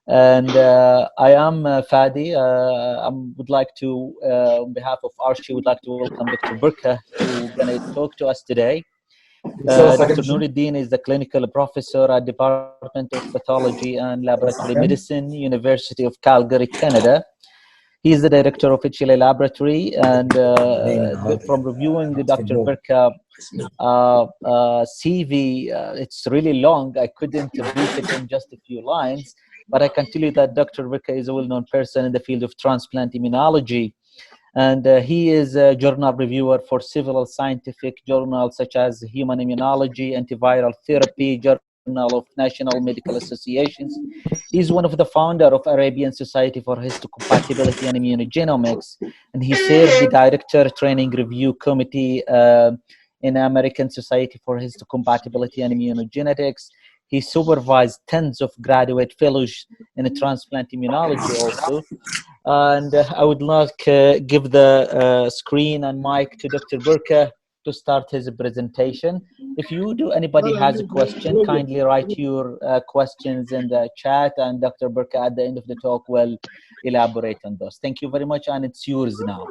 And I am Fadi. I would like to, on behalf of Archie, would like to welcome Dr. Burka, who's going to talk to us today. Dr. Nuruddin is the clinical professor at Department of Pathology and Laboratory Medicine, University of Calgary, Canada. He is the director of HLA Laboratory, and from reviewing the Dr. Burka CV, it's really long. I couldn't brief it in just a few lines, but I can tell you that Dr. Burka is a well-known person in the field of transplant immunology. And he is a journal reviewer for several scientific journals such as Human Immunology, Antiviral Therapy, Journal of National Medical Associations. He's one of the founder of Arabian Society for Histocompatibility and Immunogenetics, and he served the Director Training Review Committee in American Society for Histocompatibility and Immunogenetics. He supervised tens of graduate fellows in transplant immunology also. And I would like to give the screen and mic to Dr. Burka to start his presentation. If anybody has a question, kindly write your questions in the chat, and Dr. Burka at the end of the talk will elaborate on those. Thank you very much, and it's yours now.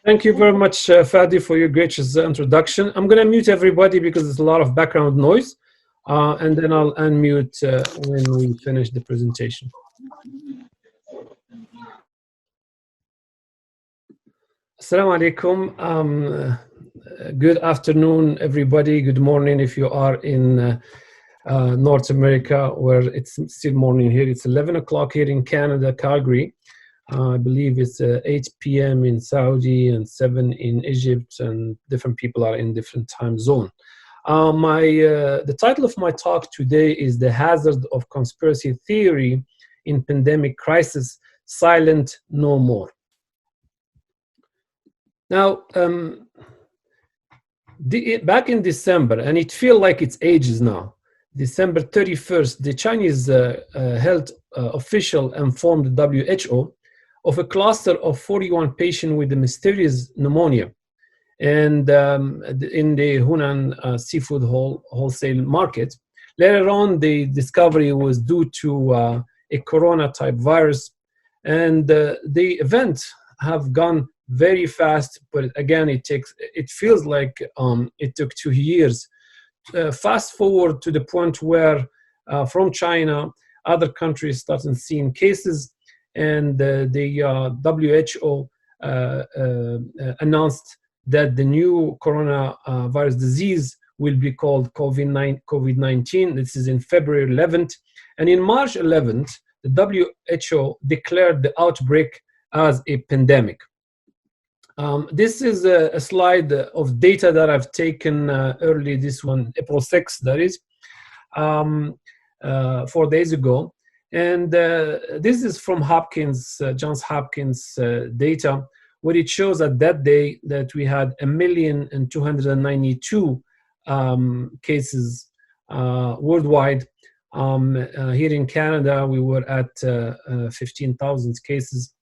Thank you very much, Fadi, for your gracious introduction. I'm going to mute everybody because there's a lot of background noise, and then I'll unmute when we finish the presentation. Assalamu alaikum. Good afternoon, everybody. Good morning if you are in North America, where it's still morning here. It's 11 o'clock here in Canada, Calgary. I believe it's 8 p.m. in Saudi and 7 in Egypt, and different people are in different time zone. The title of my talk today is The Hazard of Conspiracy Theory in Pandemic Crisis, Silent No More. Now, back in December, and it feels like it's ages now, December 31st, the Chinese health official informed the WHO of a cluster of 41 patients with a mysterious pneumonia and in the Hunan seafood wholesale market. Later on, the discovery was due to a corona-type virus, and the event have gone very fast, but again, it feels like it took 2 years. Fast forward to the point where from China, other countries started seeing cases, and the WHO announced that the new coronavirus disease will be called COVID-19. This is in February 11th. And in March 11th, the WHO declared the outbreak as a pandemic. This is a slide of data that I've taken early this one, April 6th, that is, 4 days ago. And this is from Johns Hopkins data, where it shows at that day that we had 1,292,000 cases worldwide. Here in Canada, we were at 15,000 cases.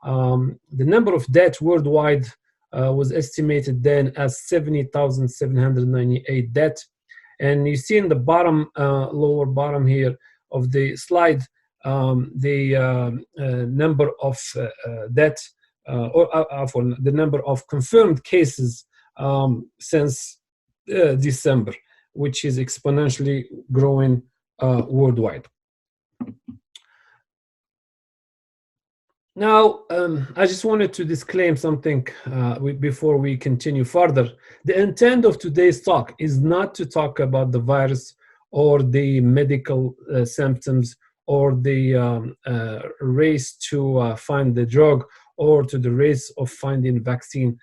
The number of deaths worldwide was estimated then as 70,798 deaths. And you see in the bottom, lower bottom here of the slide, the number of deaths, or the number of confirmed cases since December, which is exponentially growing worldwide. Now, I just wanted to disclaim something before we continue further. The intent of today's talk is not to talk about the virus or the medical symptoms or the race to find the drug or to the race of finding vaccine.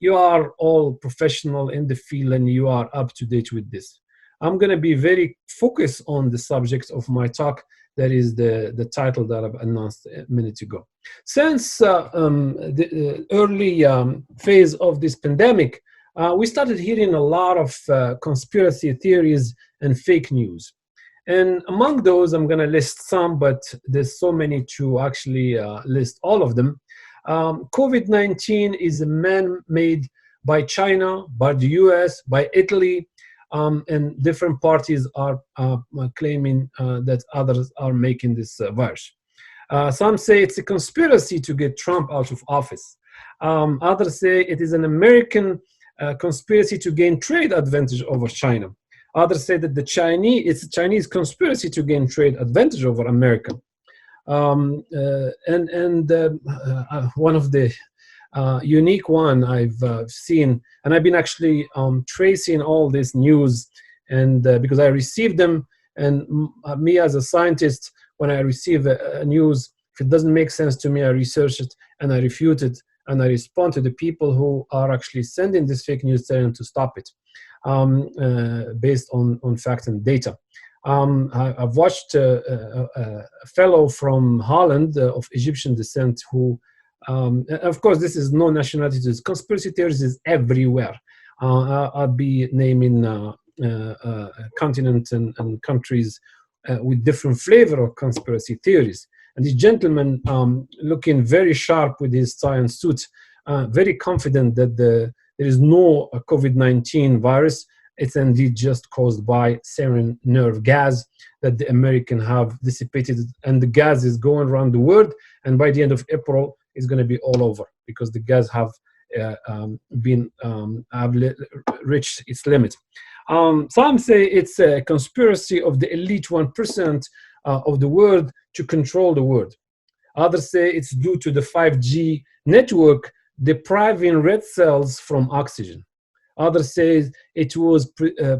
You are all professional in the field and you are up to date with this. I'm going to be very focused on the subject of my talk. That is the title that I've announced a minute ago. Since the early phase of this pandemic, we started hearing a lot of conspiracy theories and fake news. And among those, I'm going to list some, but there's so many to actually list all of them. COVID-19 is man-made by China, by the US, by Italy, and different parties are claiming that others are making this virus. Some say it's a conspiracy to get Trump out of office. Others say it is an American conspiracy to gain trade advantage over China. Others say that it's a Chinese conspiracy to gain trade advantage over America. One of the unique one I've seen, and I've been actually tracing all this news, and because I received them, and me as a scientist, when I receive a news, if it doesn't make sense to me, I research it and I refute it, and I respond to the people who are actually sending this fake news, telling them to stop it, based on facts and data. I've watched a fellow from Holland of Egyptian descent who, of course, this is no nationality, this conspiracy theories is everywhere. I'll be naming continents and countries with different flavor of conspiracy theories. And this gentleman, looking very sharp with his tie and suit, very confident that there is no COVID-19 virus. It's indeed just caused by sarin nerve gas that the Americans have dissipated, and the gas is going around the world, and by the end of April, it's going to be all over because the gas have reached its limit. Some say it's a conspiracy of the elite 1% of the world to control the world. Others say it's due to the 5G network depriving red cells from oxygen. Others say it was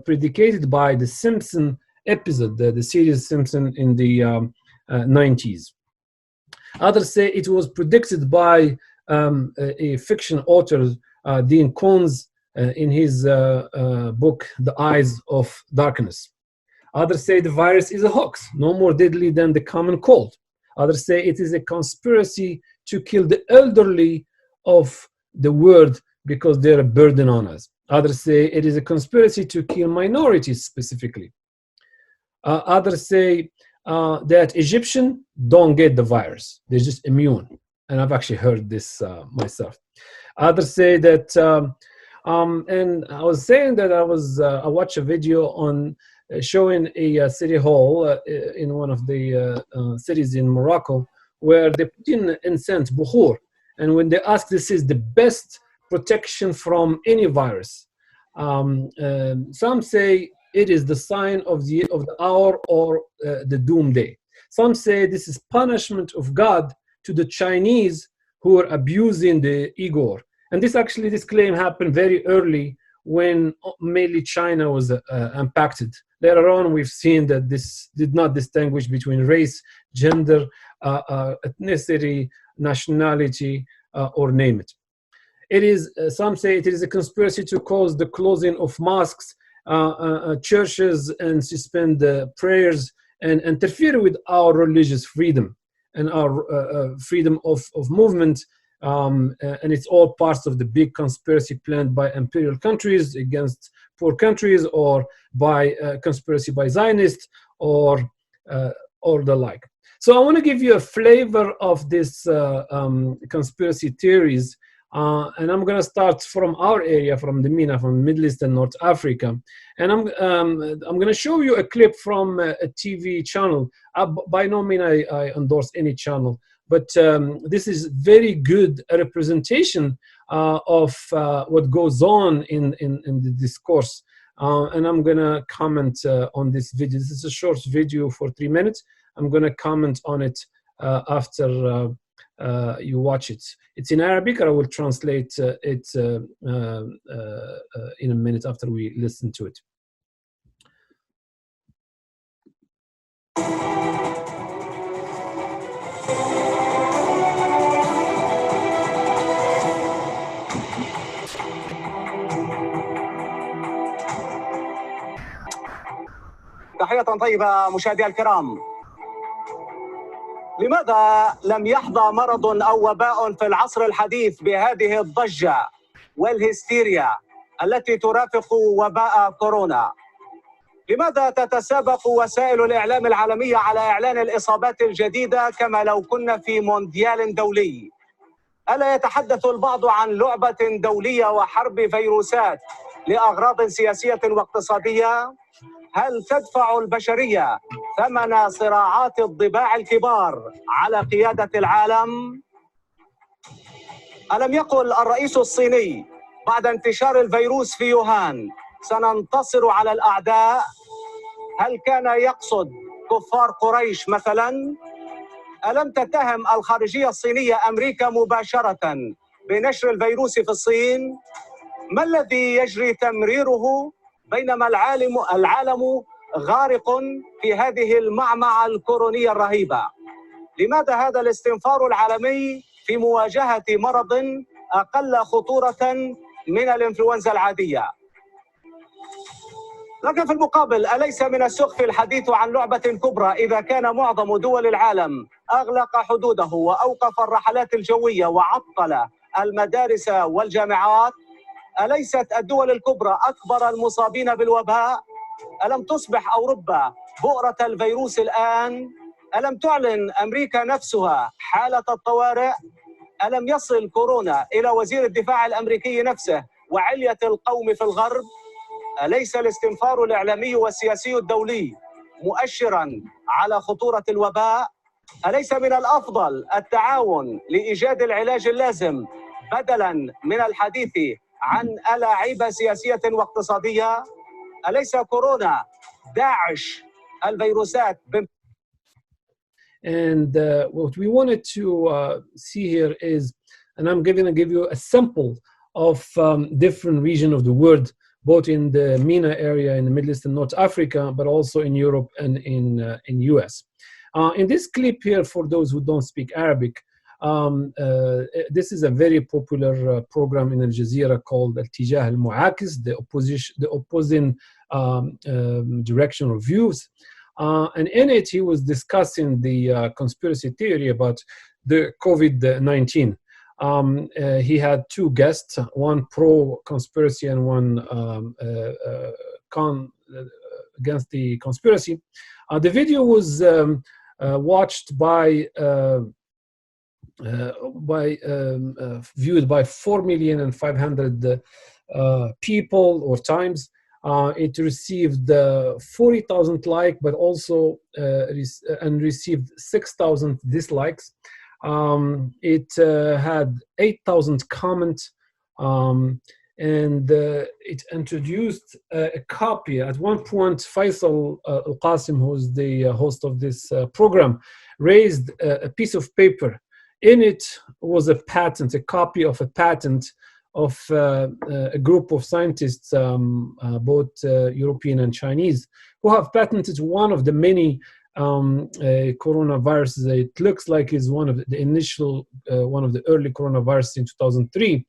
predicated by the Simpson episode, the series Simpson in the 90s. Others say it was predicted by a fiction author, Dean Koontz, in his book, The Eyes of Darkness. Others say the virus is a hoax, no more deadly than the common cold. Others say it is a conspiracy to kill the elderly of the world because they're a burden on us. Others say it is a conspiracy to kill minorities specifically. Others say that Egyptians don't get the virus, they're just immune. And I've actually heard this myself. Others say that, and I was saying that I watched a video on showing a city hall in one of the cities in Morocco where they put in incense, bukhur, and when they ask, this is the best protection from any virus. Some say it is the sign of the hour or the doomsday. Some say this is punishment of God to the Chinese who are abusing the Uyghur. And this claim happened very early when mainly China was impacted. Later on, we've seen that this did not distinguish between race, gender, ethnicity, nationality, or name it. It is, some say it is a conspiracy to cause the closing of mosques, churches, and suspend prayers and interfere with our religious freedom and our freedom of movement. And it's all parts of the big conspiracy planned by imperial countries against poor countries, or by conspiracy by Zionists, or the like. So I want to give you a flavor of this conspiracy theories, and I'm going to start from our area, from the MENA, from Middle East and North Africa, and I'm going to show you a clip from a TV channel. By no means I endorse any channel, but this is very good representation of what goes on in the discourse. And I'm going to comment on this video. This is a short video for 3 minutes. I'm going to comment on it after you watch it. It's in Arabic. I will translate it in a minute after we listen to it. تحية طيبة مشاهدينا الكرام. لماذا لم يحظى مرض أو وباء في العصر الحديث بهذه الضجة والهستيريا التي ترافق وباء كورونا؟ لماذا تتسابق وسائل الإعلام العالمية على إعلان الإصابات الجديدة كما لو كنا في مونديال دولي؟ ألا يتحدث البعض عن لعبة دولية وحرب فيروسات لأغراض سياسية واقتصادية؟ هل تدفع البشرية ثمن صراعات الضباع الكبار على قيادة العالم؟ ألم يقل الرئيس الصيني بعد انتشار الفيروس في يوهان سننتصر على الأعداء؟ هل كان يقصد كفار قريش مثلا؟ ألم تتهم الخارجية الصينية أمريكا مباشرة بنشر الفيروس في الصين؟ ما الذي يجري تمريره بينما العالم غارق في هذه المعمعة الكورونية الرهيبة؟ لماذا هذا الاستنفار العالمي في مواجهة مرض أقل خطورة من الإنفلونزا العادية؟ لكن في المقابل أليس من السخف الحديث عن لعبة كبرى إذا كان معظم دول العالم أغلق حدوده وأوقف الرحلات الجوية وعطل المدارس والجامعات؟ أليست الدول الكبرى أكبر المصابين بالوباء؟ ألم تصبح أوروبا بؤرة الفيروس الآن؟ ألم تعلن أمريكا نفسها حالة الطوارئ؟ ألم يصل كورونا إلى وزير الدفاع الأمريكي نفسه وعلية القوم في الغرب؟ أليس الاستنفار الإعلامي والسياسي الدولي مؤشرا على خطورة الوباء؟ أليس من الأفضل التعاون لإيجاد العلاج اللازم بدلا من الحديث عن ألاعيب سياسية واقتصادية؟ أليس كورونا داعش الفيروسات؟ And what we wanted to see here is, and I'm going to give you a sample of different regions of the world, both in the MENA area in the Middle East and North Africa, but also in Europe and in US. In this clip here, for those who don't speak Arabic, this is a very popular program in Al Jazeera called Al-Tijah Al-Mu'akis, the opposing direction of views. And in it, he was discussing the conspiracy theory about the COVID-19. He had two guests, one pro-conspiracy and one against the conspiracy. The video was watched viewed by 4,500,000 people or times. It received 40,000 likes, but also received 6,000 dislikes. It had 8,000 comments, and it introduced a copy. At one point, Faisal Al-Qasim, who's the host of this program, raised a piece of paper. In it was a patent, a copy of a patent of a group of scientists, both European and Chinese, who have patented one of the many coronaviruses. It looks like is one of the initial, one of the early coronaviruses in 2003.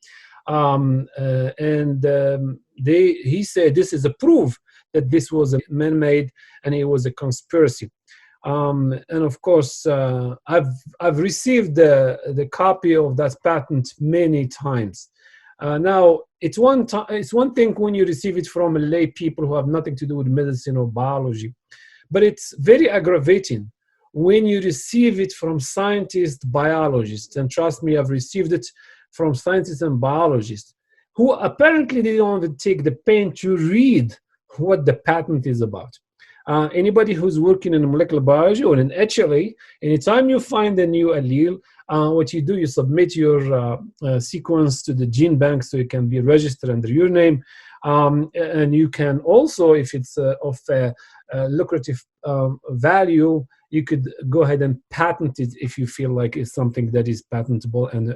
He said this is a proof that this was a man-made and it was a conspiracy. And of course, I've received the copy of that patent many times. Now, it's one thing when you receive it from lay people who have nothing to do with medicine or biology, but it's very aggravating when you receive it from scientists, biologists, and trust me, I've received it from scientists and biologists who apparently they don't even take the pain to read what the patent is about. Anybody who's working in molecular biology or in HLA, anytime you find a new allele, what you do, you submit your sequence to the gene bank so it can be registered under your name. And you can also, if it's of a lucrative value, you could go ahead and patent it if you feel like it's something that is patentable and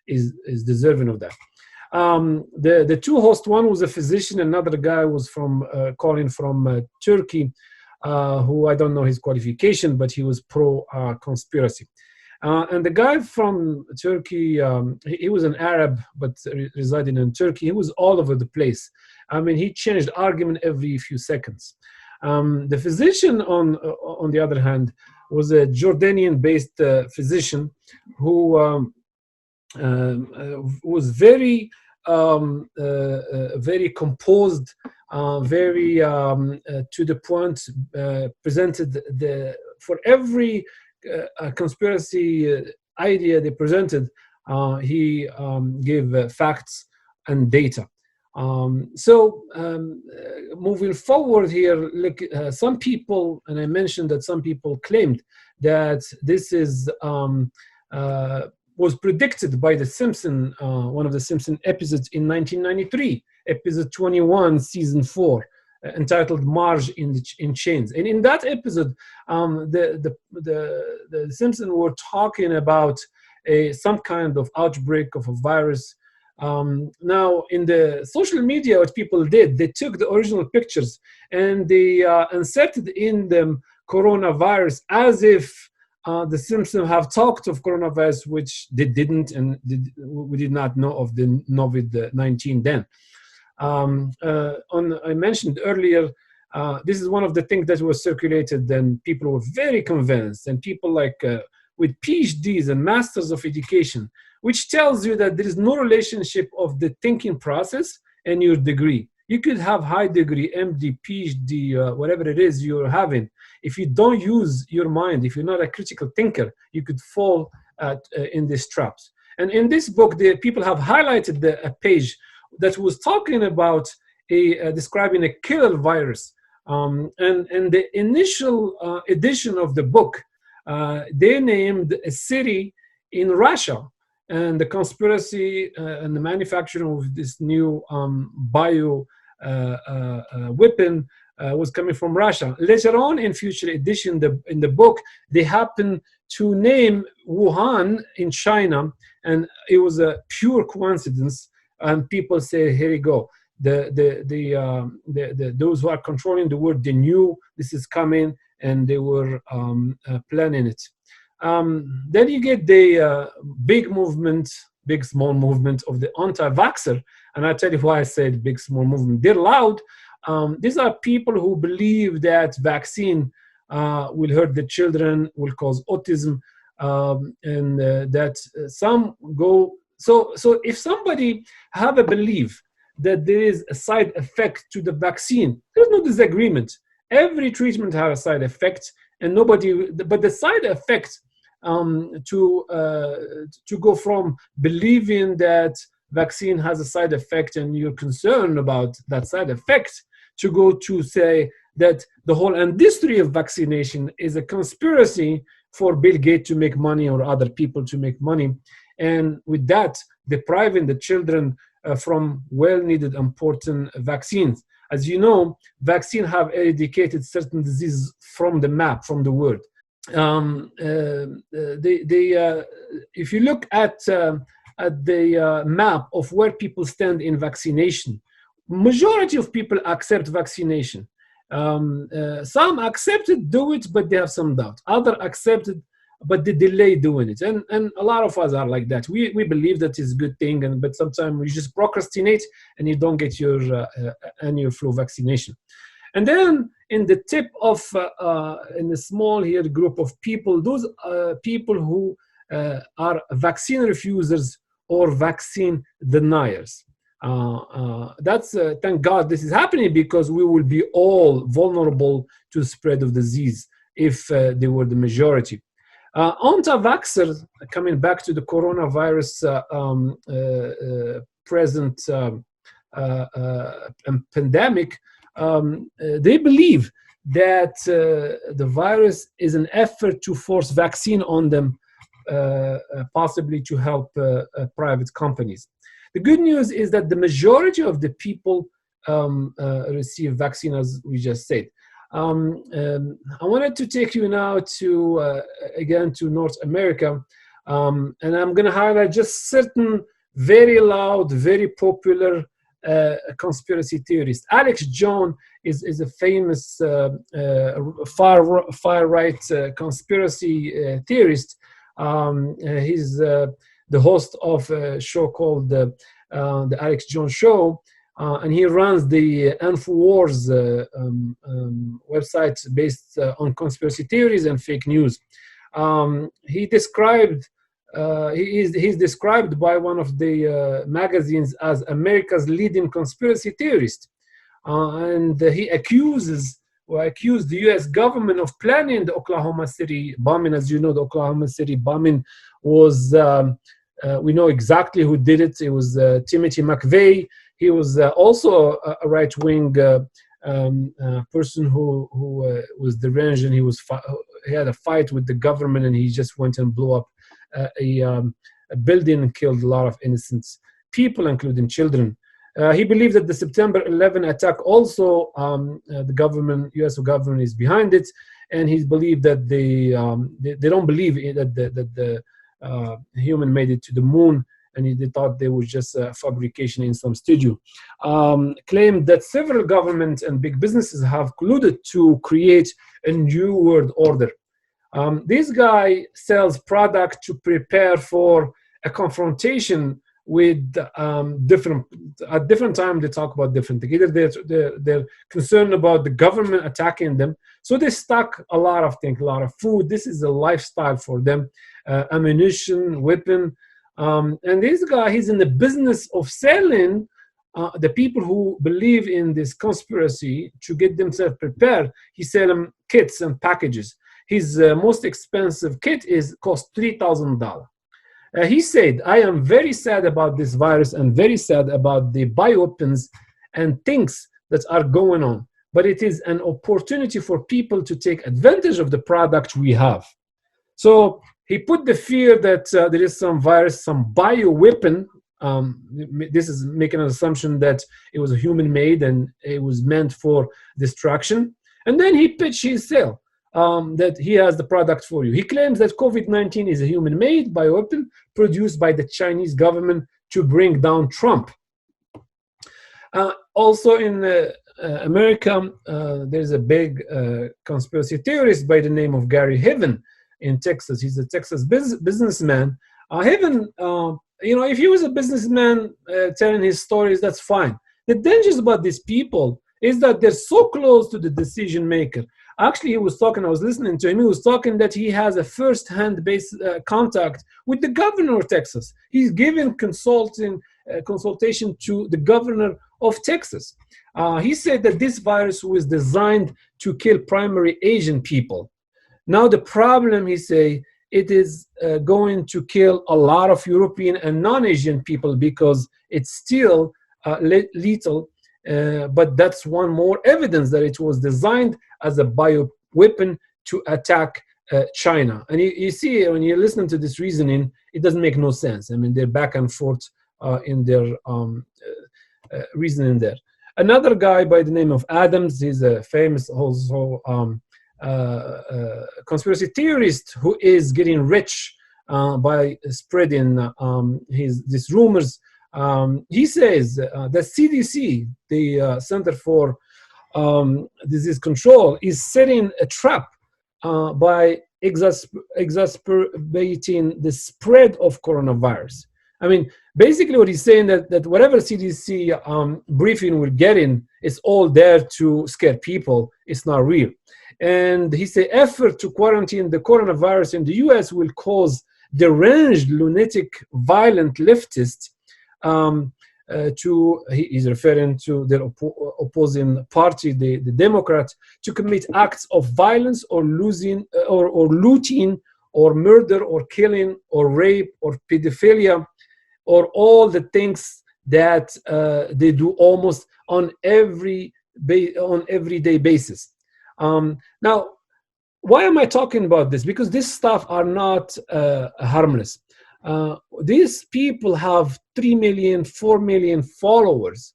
is deserving of that. The two hosts, one was a physician, another guy was calling from Turkey, who I don't know his qualification, but he was pro-conspiracy. And the guy from Turkey, he was an Arab, but residing in Turkey. He was all over the place. I mean, he changed argument every few seconds. The physician, on the other hand, was a Jordanian-based physician who was very composed, very to the point, presented for every conspiracy idea they presented, he gave facts and data. Moving forward here, look, some people, and I mentioned that some people claimed that this is was predicted by the Simpson, one of the Simpson episodes in 1993, episode 21, season 4, entitled "Marge in Chains." And in that episode, the Simpsons were talking about some kind of outbreak of a virus. Now, in the social media, what people did, they took the original pictures and they inserted in them coronavirus as if the Simpsons have talked of coronavirus, which they didn't, and we did not know of the COVID-19 then. I mentioned earlier, this is one of the things that was circulated, and people were very convinced, and people like with PhDs and Masters of Education, which tells you that there is no relationship of the thinking process and your degree. You could have high degree, MD, PhD, whatever it is you're having. If you don't use your mind, if you're not a critical thinker, you could fall in these traps. And in this book, the people have highlighted a page that was talking about describing a killer virus. And the initial edition of the book, they named a city in Russia, and the conspiracy and the manufacturing of this new bio weapon was coming from Russia. Later on in future edition in the book, they happened to name Wuhan in China, and it was a pure coincidence. And people say, here you go. Those who are controlling the world, they knew this is coming, and they were planning it. Then you get the big movement, big small movement of the anti-vaxxer, and I'll tell you why I said big small movement. They're loud. These are people who believe that vaccine will hurt the children, will cause autism, and that some go. So if somebody have a belief that there is a side effect to the vaccine, there's no disagreement. Every treatment has a side effect, and nobody. But the side effect to go from believing that vaccine has a side effect and you're concerned about that side effect to go to say that the whole industry of vaccination is a conspiracy for Bill Gates to make money or other people to make money, and with that depriving the children from well-needed important vaccines. As you know, vaccines have eradicated certain diseases from the map, from the world. If you look at the map of where people stand in vaccination, majority of people accept vaccination. Some accepted, do it, but they have some doubt. Others accepted, but they delay doing it. And a lot of us are like that. We believe that it's a good thing, but sometimes we just procrastinate and you don't get your annual flu vaccination. And then in the tip of, in the small here group of people, those people who are vaccine refusers or vaccine deniers. That's thank God this is happening, because we will be all vulnerable to the spread of disease if they were the majority. Anti-vaxxers, coming back to the coronavirus present pandemic, they believe that the virus is an effort to force vaccine on them, possibly to help private companies. The good news is that the majority of the people receive vaccine, as we just said. I wanted to take you now to, again, to North America, and I'm going to highlight just certain very loud, very popular conspiracy theorist. Alex Jones is a famous far-right conspiracy theorist. He's the host of a show called the Alex Jones Show, and he runs the InfoWars website based on conspiracy theories and fake news. He's described by one of the magazines as America's leading conspiracy theorist, and he accused the U.S. government of planning the Oklahoma City bombing. As you know, the Oklahoma City bombing was, we know exactly who did it. It was Timothy McVeigh. He was also a right-wing person who was deranged, and he had a fight with the government, and he just went and blew up a building and killed a lot of innocent people, including children. He believed that the September 11 attack also, the government, U.S. government is behind it, and he believed that they don't believe that the human made it to the moon, and they thought they was just a fabrication in some studio. Claimed that several governments and big businesses have colluded to create a new world order. This guy sells product to prepare for a confrontation with at different times. They talk about different things. Either they're concerned about the government attacking them, so they stock a lot of things, a lot of food. This is a lifestyle for them, ammunition, weapon. And this guy, he's in the business of selling the people who believe in this conspiracy to get themselves prepared. He sells them kits and packages. His most expensive kit cost $3,000. He said, "I am very sad about this virus and very sad about the bioweapons and things that are going on. But it is an opportunity for people to take advantage of the product we have." So he put the fear that there is some virus, some bioweapon. This is making an assumption that it was a human-made and it was meant for destruction. And then he pitched his sale. That he has the product for you. He claims that COVID-19 is a human-made bioweapon produced by the Chinese government to bring down Trump. Also in America, there's a big conspiracy theorist by the name of Gary Heaven in Texas. He's a Texas businessman. Heaven, if he was a businessman telling his stories, that's fine. The dangers about these people is that they're so close to the decision maker. Actually, he was talking, I was listening to him, he was talking that he has a first-hand contact with the governor of Texas. He's giving consultation to the governor of Texas. He said that this virus was designed to kill primary Asian people. Now the problem, he say, it is going to kill a lot of European and non-Asian people because it's still lethal. But that's one more evidence that it was designed as a bioweapon to attack China. And you see, when you listen to this reasoning, it doesn't make no sense. I mean, they're back and forth in their reasoning there. Another guy by the name of Adams, he's a famous also conspiracy theorist who is getting rich by spreading these rumors. He says that CDC, the Center for Disease Control, is setting a trap by exacerbating the spread of coronavirus. I mean, basically what he's saying that whatever CDC briefing we're getting is all there to scare people. It's not real. And he said effort to quarantine the coronavirus in the US will cause deranged, lunatic, violent leftists he's referring to their opposing party, the Democrats, to commit acts of violence or looting or murder or killing or rape or pedophilia or all the things that they do almost on everyday basis. Now, why am I talking about this? Because this stuff are not harmless. These people have 3 million, 4 million followers.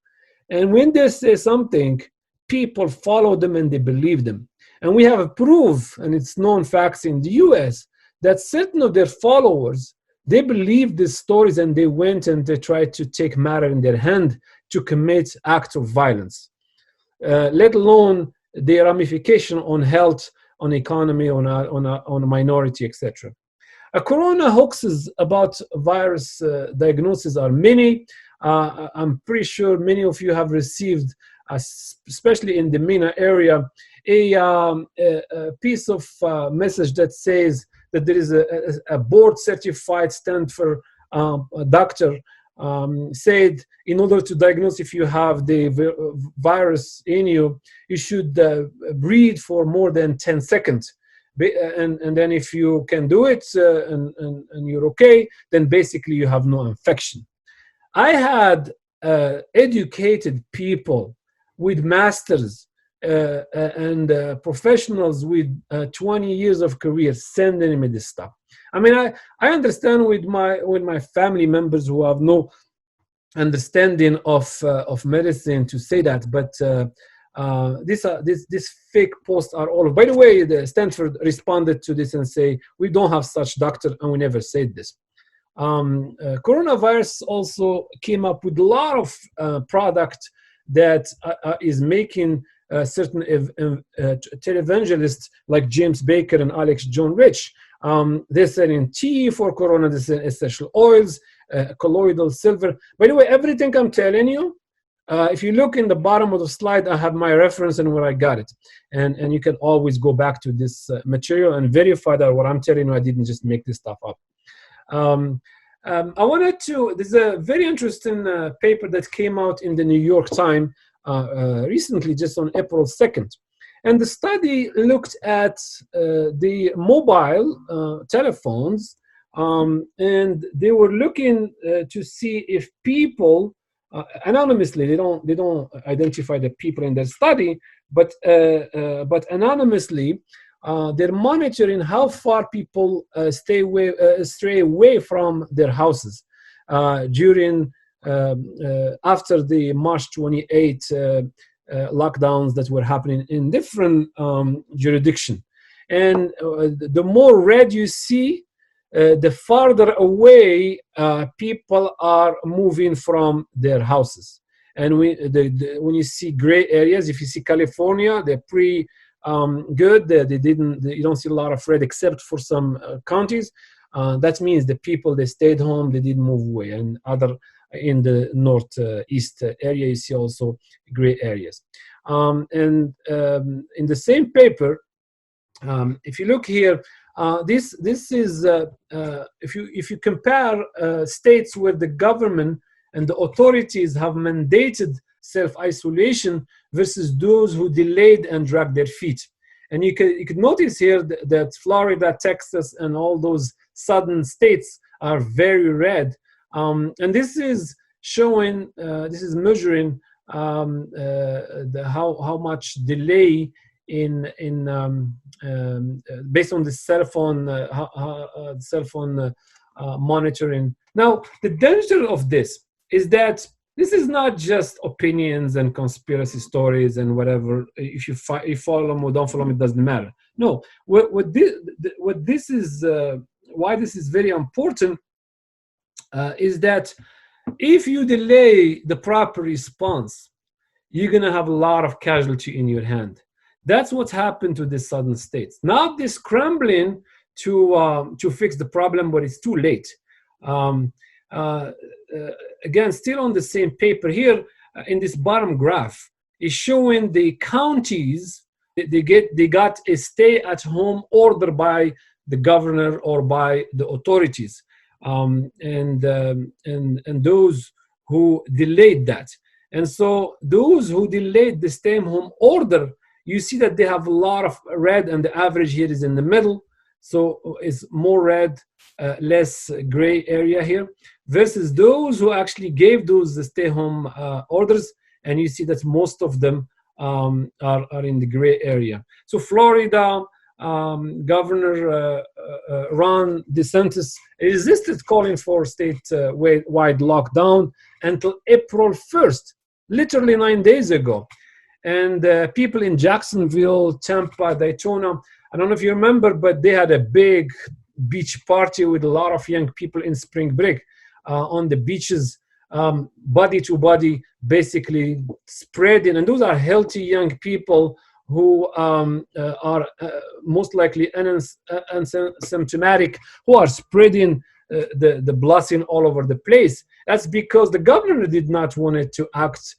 And when they say something, people follow them and they believe them. And we have a proof, and it's known facts in the US, that certain of their followers, they believed these stories and they went and they tried to take matter in their hand to commit acts of violence, let alone the ramification on health, on economy, on a minority, etc. Corona hoaxes about virus diagnosis are many. I'm pretty sure many of you have received, especially in the MENA area, a piece of message that says that there is a board-certified Stanford doctor said in order to diagnose if you have the virus in you, you should breathe for more than 10 seconds. And then if you can do it and you're okay, then basically you have no infection. I had educated people with masters and professionals with 20 years of career sending me this stuff. I mean, I understand with my family members who have no understanding of medicine to say that, but these fake posts are all. By the way, the Stanford responded to this and say, we don't have such doctor and we never said this. Coronavirus also came up with a lot of product that is making certain televangelists like James Baker and Alex John rich. They're selling tea for corona, they're selling essential oils, colloidal silver. By the way, everything I'm telling you, if you look in the bottom of the slide, I have my reference and where I got it. And you can always go back to this material and verify that what I'm telling you, I didn't just make this stuff up. I wanted to, there's a very interesting paper that came out in the New York Times recently, just on April 2nd. And the study looked at the mobile telephones, and they were looking to see if people, anonymously, they don't identify the people in their study, but anonymously, they're monitoring how far people stray away from their houses during after the March 28 lockdowns that were happening in different jurisdictions. And the more red you see, the farther away people are moving from their houses. And when you see gray areas, if you see California, they're pretty good. You don't see a lot of red except for some counties. That means the people, they stayed home, they didn't move away. And other in the northeast area, you see also gray areas. And in the same paper, if you look here, this is if you compare states where the government and the authorities have mandated self-isolation versus those who delayed and dragged their feet. And you could notice here that Florida, Texas, and all those southern states are very red. And this is showing, this is measuring how much delay in based on the cell phone monitoring. Now, the danger of this is that this is not just opinions and conspiracy stories and whatever. If you follow them or don't follow them, it doesn't matter. No, what this is, why this is very important is that if you delay the proper response, you're going to have a lot of casualty in your hand. That's what's happened to the southern states. Now they're scrambling to fix the problem, but it's too late. Again, still on the same paper here, in this bottom graph, is showing the counties they got a stay-at-home order by the governor or by the authorities, and those who delayed that. And so those who delayed the stay-at-home order, you see that they have a lot of red, and the average here is in the middle. So it's more red, less gray area here, versus those who actually gave those stay-home orders, and you see that most of them are in the gray area. So Florida, Governor Ron DeSantis resisted calling for state-wide lockdown until April 1st, literally 9 days ago. And people in Jacksonville, Tampa, Daytona, I don't know if you remember, but they had a big beach party with a lot of young people in spring break on the beaches, body to body, basically spreading. And those are healthy young people who are most likely asymptomatic, who are spreading the blessing all over the place. That's because the governor did not want to act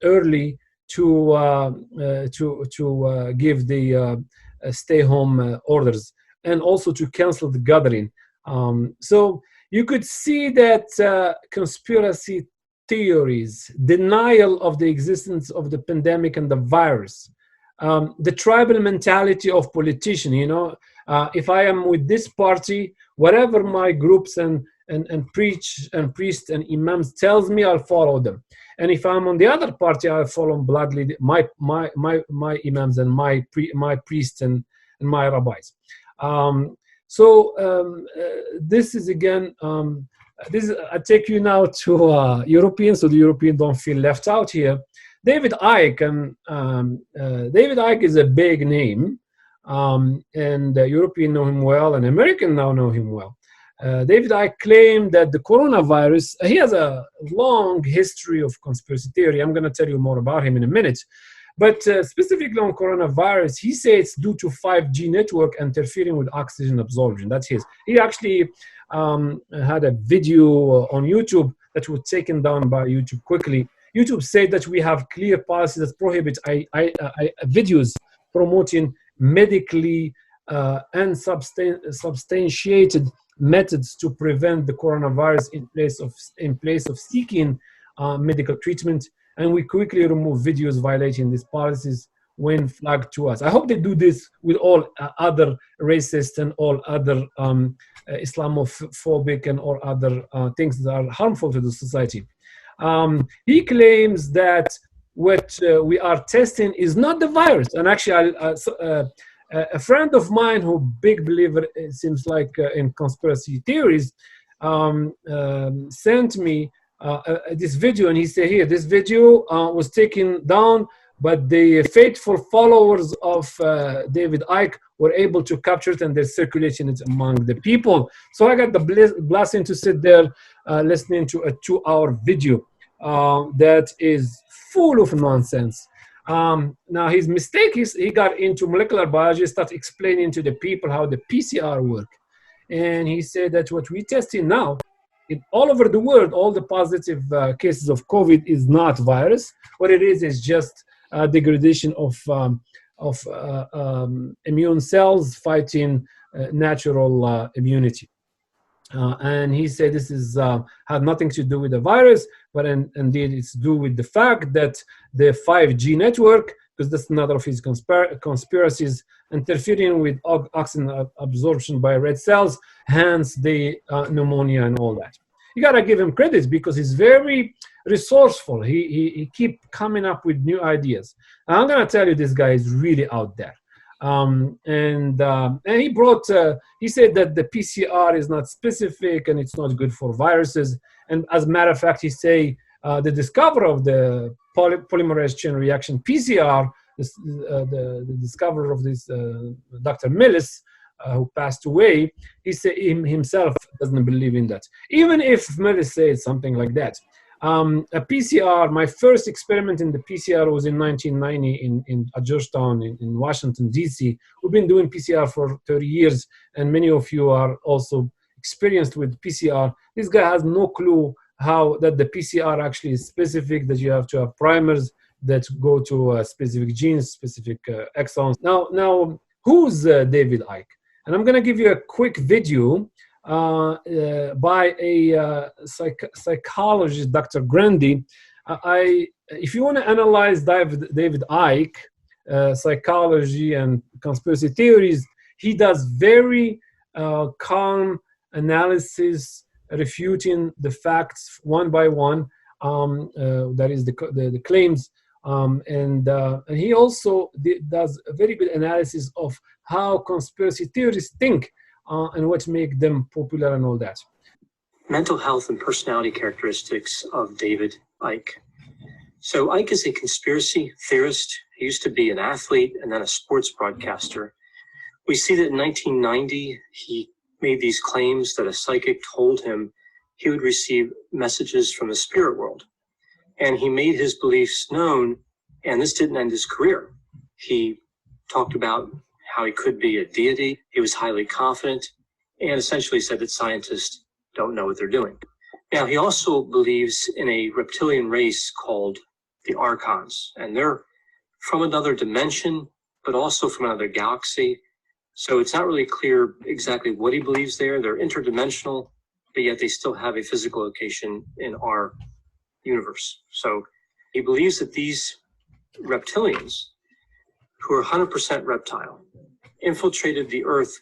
early to give the stay-home orders, and also to cancel the gathering. So you could see that conspiracy theories, denial of the existence of the pandemic and the virus, the tribal mentality of politicians, if I am with this party, whatever my groups and priests and imams tells me, I'll follow them. And if I'm on the other party, I follow blindly my imams and my priests and my rabbis. This is again, I take you now to Europeans, so the Europeans don't feel left out here. David Icke, and David Icke is a big name, and Europeans know him well, and Americans now know him well. David Icke claimed that the coronavirus, he has a long history of conspiracy theory. I'm going to tell you more about him in a minute. But specifically on coronavirus, he says it's due to 5G network interfering with oxygen absorption. That's his. He actually had a video on YouTube that was taken down by YouTube quickly. YouTube said that we have clear policies that prohibit videos promoting medically unsubstantiated methods to prevent the coronavirus in place of seeking medical treatment. And we quickly remove videos violating these policies when flagged to us. I hope they do this with all other racists and all other Islamophobic and all other things that are harmful to the society. He claims that what we are testing is not the virus. And actually, a friend of mine who big believer, it seems like, in conspiracy theories, sent me this video, and he said, here, this video was taken down, but the faithful followers of David Icke were able to capture it, and they're circulating it among the people. So I got the blessing to sit there listening to a 2-hour video that is full of nonsense. Now his mistake is he got into molecular biology, started explaining to the people how the PCR work. And he said that what we're testing now, all over the world, all the positive cases of COVID is not virus. What it is just degradation of immune cells fighting natural immunity. And he said this is had nothing to do with the virus, but indeed it's to do with the fact that the 5G network, because that's another of his conspiracies, interfering with oxygen absorption by red cells, hence the pneumonia and all that. You gotta give him credit because he's very resourceful. He keep coming up with new ideas. And I'm gonna tell you, this guy is really out there. And he brought, he said that the PCR is not specific and it's not good for viruses. And as a matter of fact, he say the discoverer of the polymerase chain reaction PCR, the discoverer of this, Dr. Millis, who passed away, he said himself doesn't believe in that. Even if Millis said something like that. A PCR, my first experiment in the PCR was in 1990 in Georgetown in Washington, D.C. We've been doing PCR for 30 years, and many of you are also experienced with PCR. This guy has no clue how that the PCR actually is specific, that you have to have primers that go to specific genes, specific exons. Now, who's David Icke? And I'm going to give you a quick video by a psychologist, Dr. Grandy. If you want to analyze David Icke, psychology and conspiracy theories, he does very calm analysis, refuting the facts one by one. That is the claims. And he also does a very good analysis of how conspiracy theorists think and what make them popular and all that. Mental health and personality characteristics of David Icke. So Icke is a conspiracy theorist. He used to be an athlete and then a sports broadcaster. We see that in 1990, he made these claims that a psychic told him he would receive messages from the spirit world. And he made his beliefs known, and this didn't end his career. He talked about how he could be a deity. He was highly confident and essentially said that scientists don't know what they're doing. Now, he also believes in a reptilian race called the Archons, and they're from another dimension, but also from another galaxy. So it's not really clear exactly what he believes there. They're interdimensional, but yet they still have a physical location in our universe. So he believes that these reptilians, who are 100% reptile, infiltrated the Earth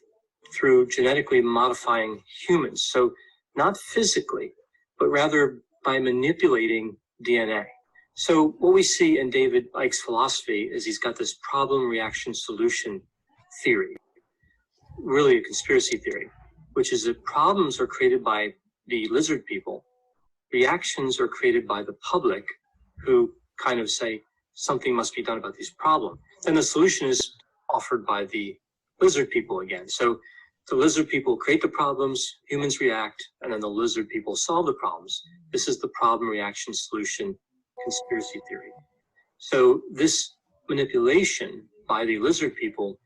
through genetically modifying humans. So not physically, but rather by manipulating DNA. So what we see in David Icke's philosophy is he's got this problem, reaction, solution theory, really a conspiracy theory, which is that problems are created by the lizard people, reactions are created by the public, who kind of say something must be done about these problems. Then the solution is offered by the lizard people again. So the lizard people create the problems, humans react, and then the lizard people solve the problems. This is the problem, reaction, solution conspiracy theory. So this manipulation by the lizard people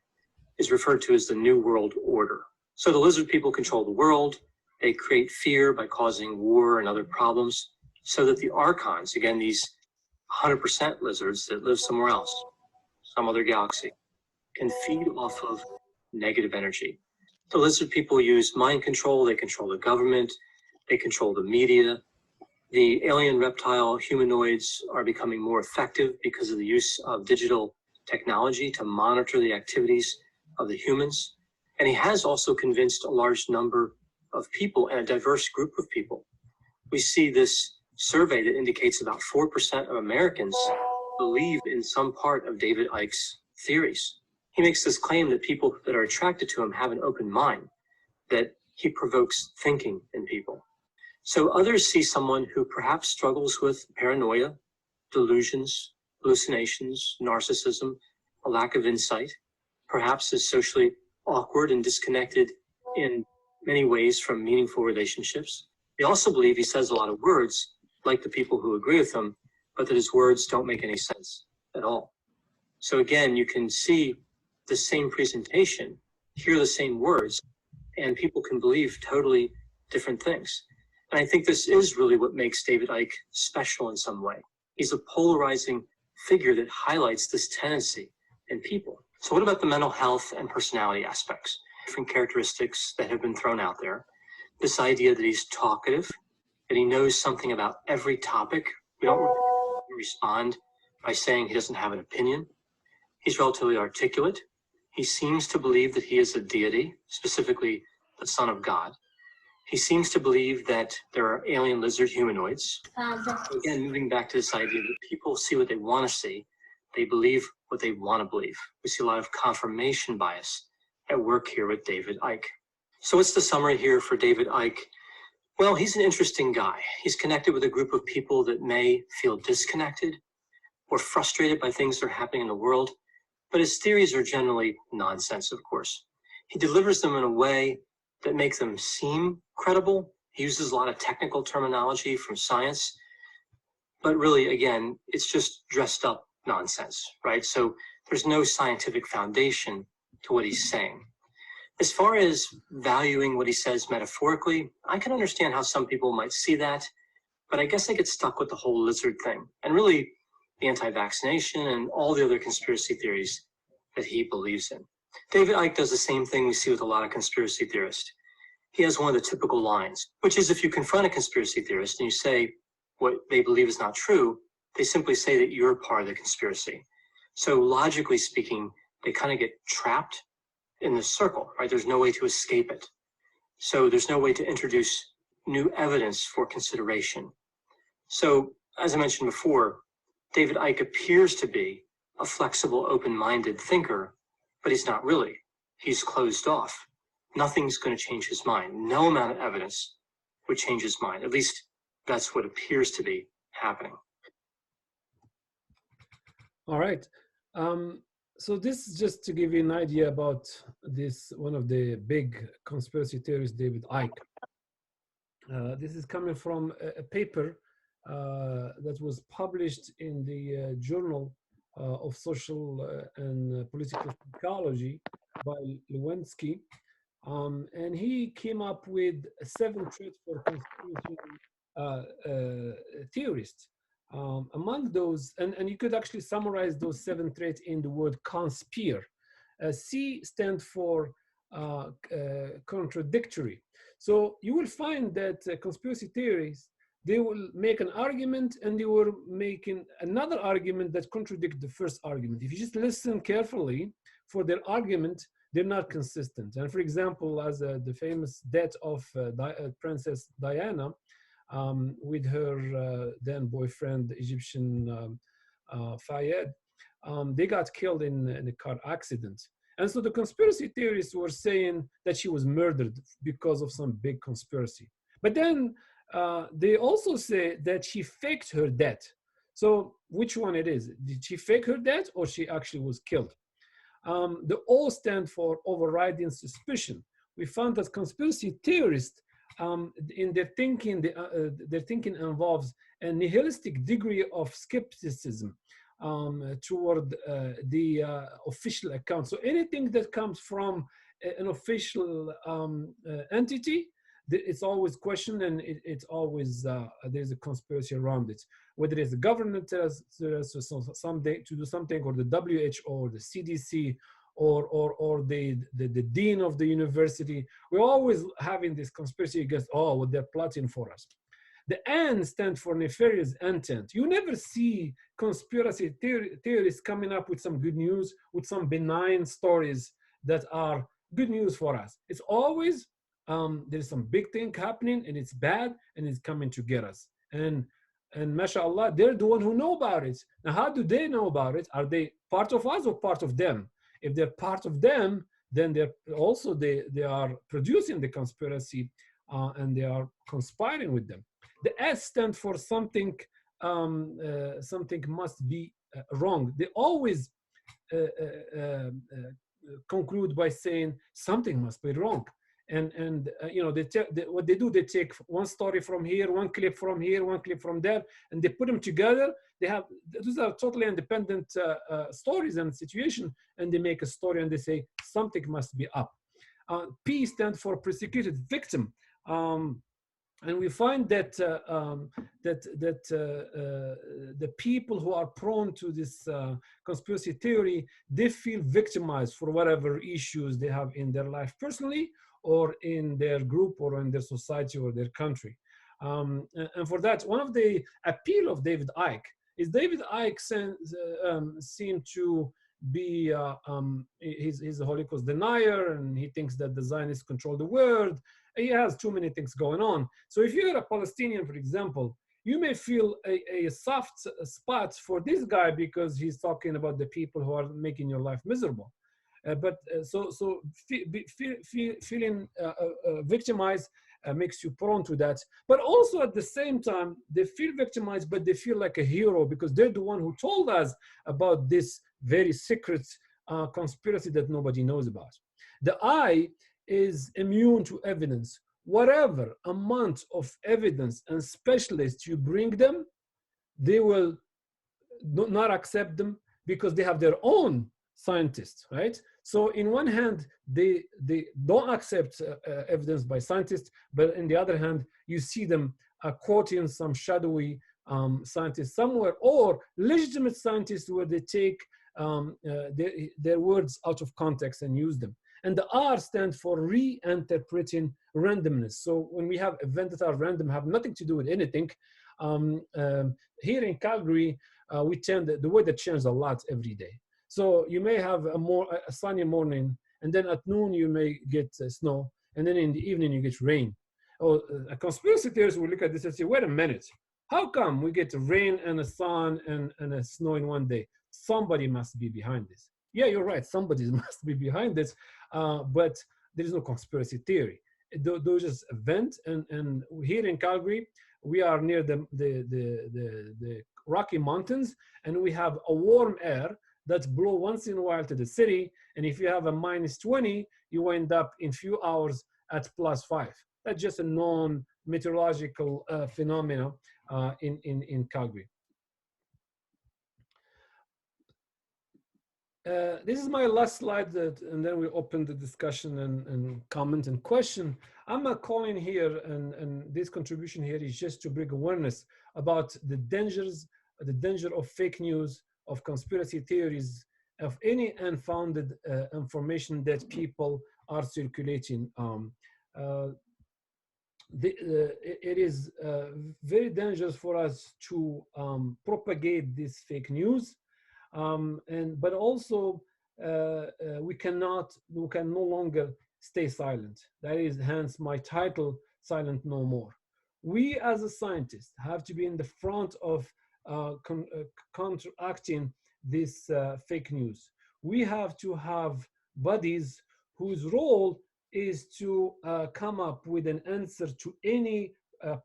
is referred to as the New World Order. So the lizard people control the world. They create fear by causing war and other problems so that the archons, again, these 100% lizards that live somewhere else, some other galaxy, can feed off of negative energy. The lizard people use mind control. They control the government. They control the media. The alien reptile humanoids are becoming more effective because of the use of digital technology to monitor the activities of the humans. And he has also convinced a large number of people and a diverse group of people. We see this survey that indicates about 4% of Americans believe in some part of David Icke's theories. He makes this claim that people that are attracted to him have an open mind, that he provokes thinking in people. So others see someone who perhaps struggles with paranoia, delusions, hallucinations, narcissism, a lack of insight, perhaps is socially awkward and disconnected in many ways from meaningful relationships. They also believe he says a lot of words, like the people who agree with him, but that his words don't make any sense at all. So again, you can see the same presentation, hear the same words, and people can believe totally different things. And I think this is really what makes David Icke special in some way. He's a polarizing figure that highlights this tendency in people. So what about the mental health and personality aspects? Different characteristics that have been thrown out there. This idea that he's talkative, that he knows something about every topic. We don't respond by saying he doesn't have an opinion. He's relatively articulate. He seems to believe that he is a deity, specifically the Son of God. He seems to believe that there are alien lizard humanoids. Again, moving back to this idea that people see what they want to see. They believe what they want to believe. We see a lot of confirmation bias at work here with David Icke. So what's the summary here for David Icke? Well, he's an interesting guy. He's connected with a group of people that may feel disconnected or frustrated by things that are happening in the world, but his theories are generally nonsense, of course. He delivers them in a way that makes them seem credible. He uses a lot of technical terminology from science, but really, again, it's just dressed up nonsense, right? So there's no scientific foundation to what he's saying. As far as valuing what he says metaphorically, I can understand how some people might see that, but I guess I get stuck with the whole lizard thing and really the anti-vaccination and all the other conspiracy theories that he believes in. David Icke does the same thing we see with a lot of conspiracy theorists. He has one of the typical lines, which is if you confront a conspiracy theorist and you say what they believe is not true, they simply say that you're part of the conspiracy. So logically speaking, they kind of get trapped in this circle, right? There's no way to escape it. So there's no way to introduce new evidence for consideration. So as I mentioned before, David Icke appears to be a flexible, open-minded thinker, but he's not really. He's closed off. Nothing's going to change his mind. No amount of evidence would change his mind. At least that's what appears to be happening. All right. So this is just to give you an idea about this, one of the big conspiracy theories, David Icke. This is coming from a paper that was published in the Journal of Social and Political Psychology by Lewinsky. And he came up with 7 traits for conspiracy theorists. Among those, and you could actually summarize those 7 traits in the word conspire. C stands for contradictory. So you will find that conspiracy theories, they will make an argument and they will making another argument that contradicts the first argument. If you just listen carefully for their argument, they're not consistent. And for example, as the famous death of Princess Diana with her then boyfriend, Egyptian Fayed, they got killed in a car accident. And so the conspiracy theorists were saying that she was murdered because of some big conspiracy. But then they also say that she faked her death. So which one it is? Did she fake her death or she actually was killed? The O stand for overriding suspicion. We found that conspiracy theorists, in their thinking involves a nihilistic degree of skepticism toward the official account. So anything that comes from an official entity, it's always questioned, and it's always there's a conspiracy around it. Whether it's the government tells us someday to do something, or the WHO, or the CDC, or the dean of the university, we're always having this conspiracy against, oh, what they're plotting for us. The N stands for nefarious intent. You never see conspiracy theorists coming up with some good news, with some benign stories that are good news for us. It's always there's some big thing happening and it's bad and it's coming to get us. And mashallah, they're the one who know about it. Now, how do they know about it? Are they part of us or part of them? If they're part of them, then they're also they are producing the conspiracy and they are conspiring with them. The S stands for something. Something must be wrong. They always conclude by saying something must be wrong. And you know, what they do, they take one story from here, one clip from here, one clip from there, and they put them together. These are totally independent stories and situation, and they make a story and they say something must be up. P stands for persecuted victim. And we find that the people who are prone to this conspiracy theory, they feel victimized for whatever issues they have in their life personally, or in their group, or in their society, or their country. And for that, one of the appeal of David Icke is David Icke seemed to be he's a Holocaust denier, and he thinks that the Zionists control the world. He has too many things going on. So if you're a Palestinian, for example, you may feel a soft spot for this guy because he's talking about the people who are making your life miserable. Feeling victimized makes you prone to that. But also at the same time, they feel victimized, but they feel like a hero because they're the one who told us about this very secret conspiracy that nobody knows about. The I is immune to evidence. Whatever amount of evidence and specialists you bring them, they will not accept them because they have their own scientists, right? So in one hand, they don't accept evidence by scientists, but in the other hand, you see them quoting some shadowy scientists somewhere, or legitimate scientists where they take their words out of context and use them. And the R stands for reinterpreting randomness. So when we have events that are random, have nothing to do with anything. Here in Calgary, we tend the weather changes a lot every day. So you may have a sunny morning, and then at noon you may get snow, and then in the evening you get rain. Oh, a conspiracy theorist will look at this and say, wait a minute, how come we get rain and a sun and a snow in one day? Somebody must be behind this. Yeah, you're right, somebody must be behind this, but there is no conspiracy theory. Those just events, and here in Calgary, we are near the Rocky Mountains, and we have a warm air that blow once in a while to the city, and if you have a -20, you end up in few hours at +5. That's just a known meteorological phenomena in Calgary. This is my last slide, and then we open the discussion and comment and question. I'm not calling here, and this contribution here is just to bring awareness about the danger of fake news, of conspiracy theories, of any unfounded information that people are circulating. It is very dangerous for us to propagate this fake news, but also we can no longer stay silent. That is hence my title, Silent No More. We as a scientist have to be in the front of counteracting this fake news. We have to have bodies whose role is to come up with an answer to any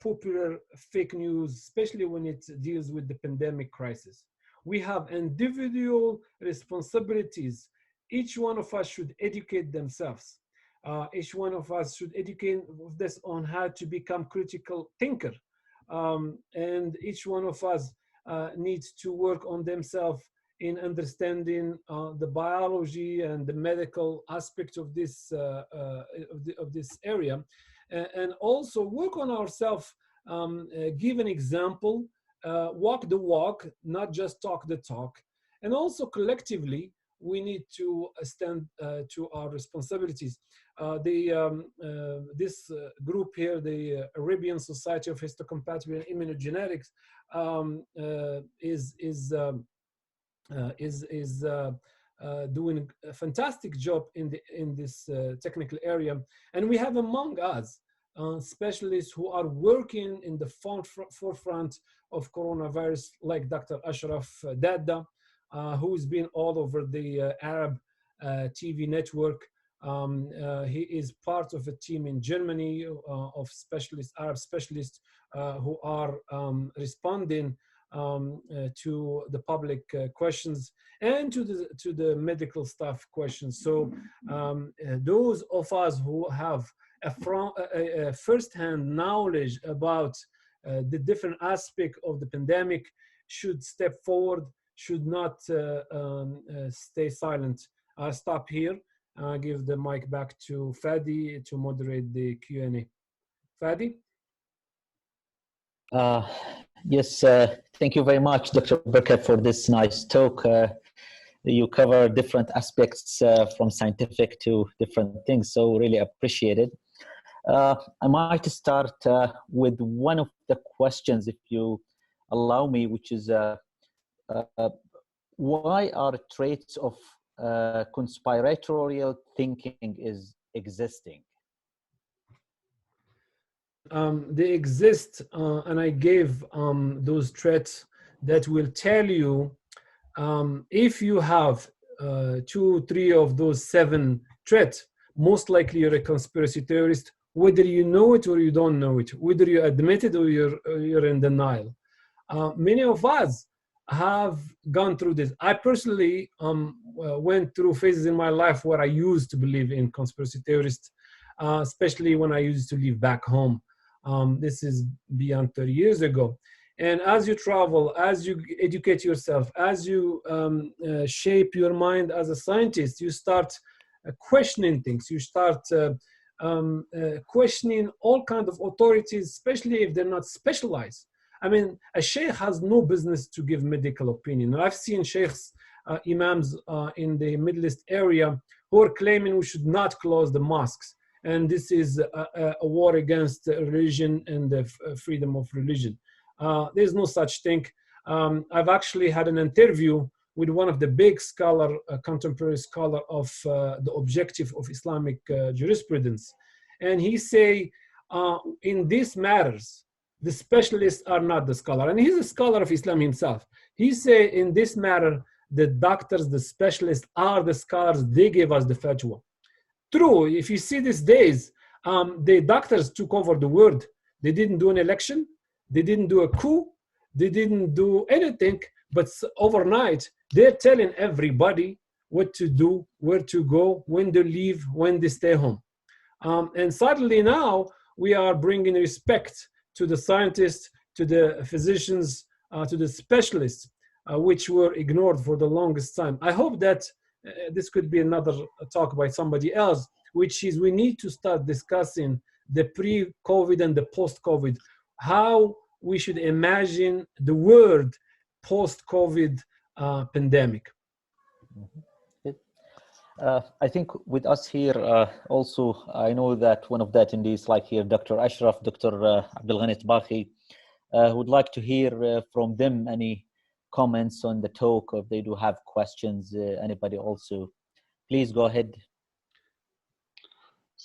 popular fake news, especially when it deals with the pandemic crisis. We have individual responsibilities. Each one of us should educate themselves. Each one of us should educate this on how to become critical thinker. And each one of us needs to work on themselves in understanding the biology and the medical aspect of this of this area, and also work on ourselves, give an example, walk the walk, not just talk the talk, and also collectively we need to stand to our responsibilities. This group here, the Arabian Society of Histocompatibility and Immunogenetics, is doing a fantastic job in this technical area, and we have among us specialists who are working in the forefront of coronavirus, like Dr. Ashraf Dadda, who's been all over the Arab TV network. He is part of a team in Germany of specialists, Arab specialists, who are responding to the public questions and to the medical staff questions. So those of us who have a first-hand knowledge about the different aspects of the pandemic should step forward, should not stay silent. I'll stop here. I'll give the mic back to Fadi to moderate the Q&A. Fadi? Yes, thank you very much, Dr. Berkat, for this nice talk. You cover different aspects from scientific to different things, so really appreciate it. I might start with one of the questions, if you allow me, which is why are traits of conspiratorial thinking is existing? They exist, and I gave those traits that will tell you if you have 2, 3 of those 7 traits, most likely you're a conspiracy theorist, whether you know it or you don't know it, whether you admit it or you're in denial. Many of us have gone through this. I personally went through phases in my life where I used to believe in conspiracy theorists, especially when I used to live back home. This is beyond 30 years ago. And as you travel, as you educate yourself, as you shape your mind as a scientist, you start questioning things. You start questioning all kinds of authorities, especially if they're not specialized. I mean, a sheikh has no business to give medical opinion. I've seen sheikhs, imams in the Middle East area who are claiming we should not close the mosques. And this is a war against religion and the freedom of religion. There's no such thing. I've actually had an interview with one of the big contemporary scholar of the objective of Islamic jurisprudence. And he say, in these matters, the specialists are not the scholar. And he's a scholar of Islam himself. He say, in this matter, the doctors, the specialists are the scholars. They gave us the fatwa. True, if you see these days, the doctors took over the world. They didn't do an election. They didn't do a coup. They didn't do anything. But overnight, they're telling everybody what to do, where to go, when to leave, when to stay home. And suddenly now, we are bringing respect to the scientists, to the physicians, to the specialists, which were ignored for the longest time. I hope that this could be another talk by somebody else, which is we need to start discussing the pre-COVID and the post-COVID, how we should imagine the world post-COVID pandemic. I think with us here also, I know that one of the attendees, like here, Dr. Ashraf, Dr. Abdelghani Tbakhi, would like to hear from them any comments on the talk, or if they do have questions, anybody also Please go ahead.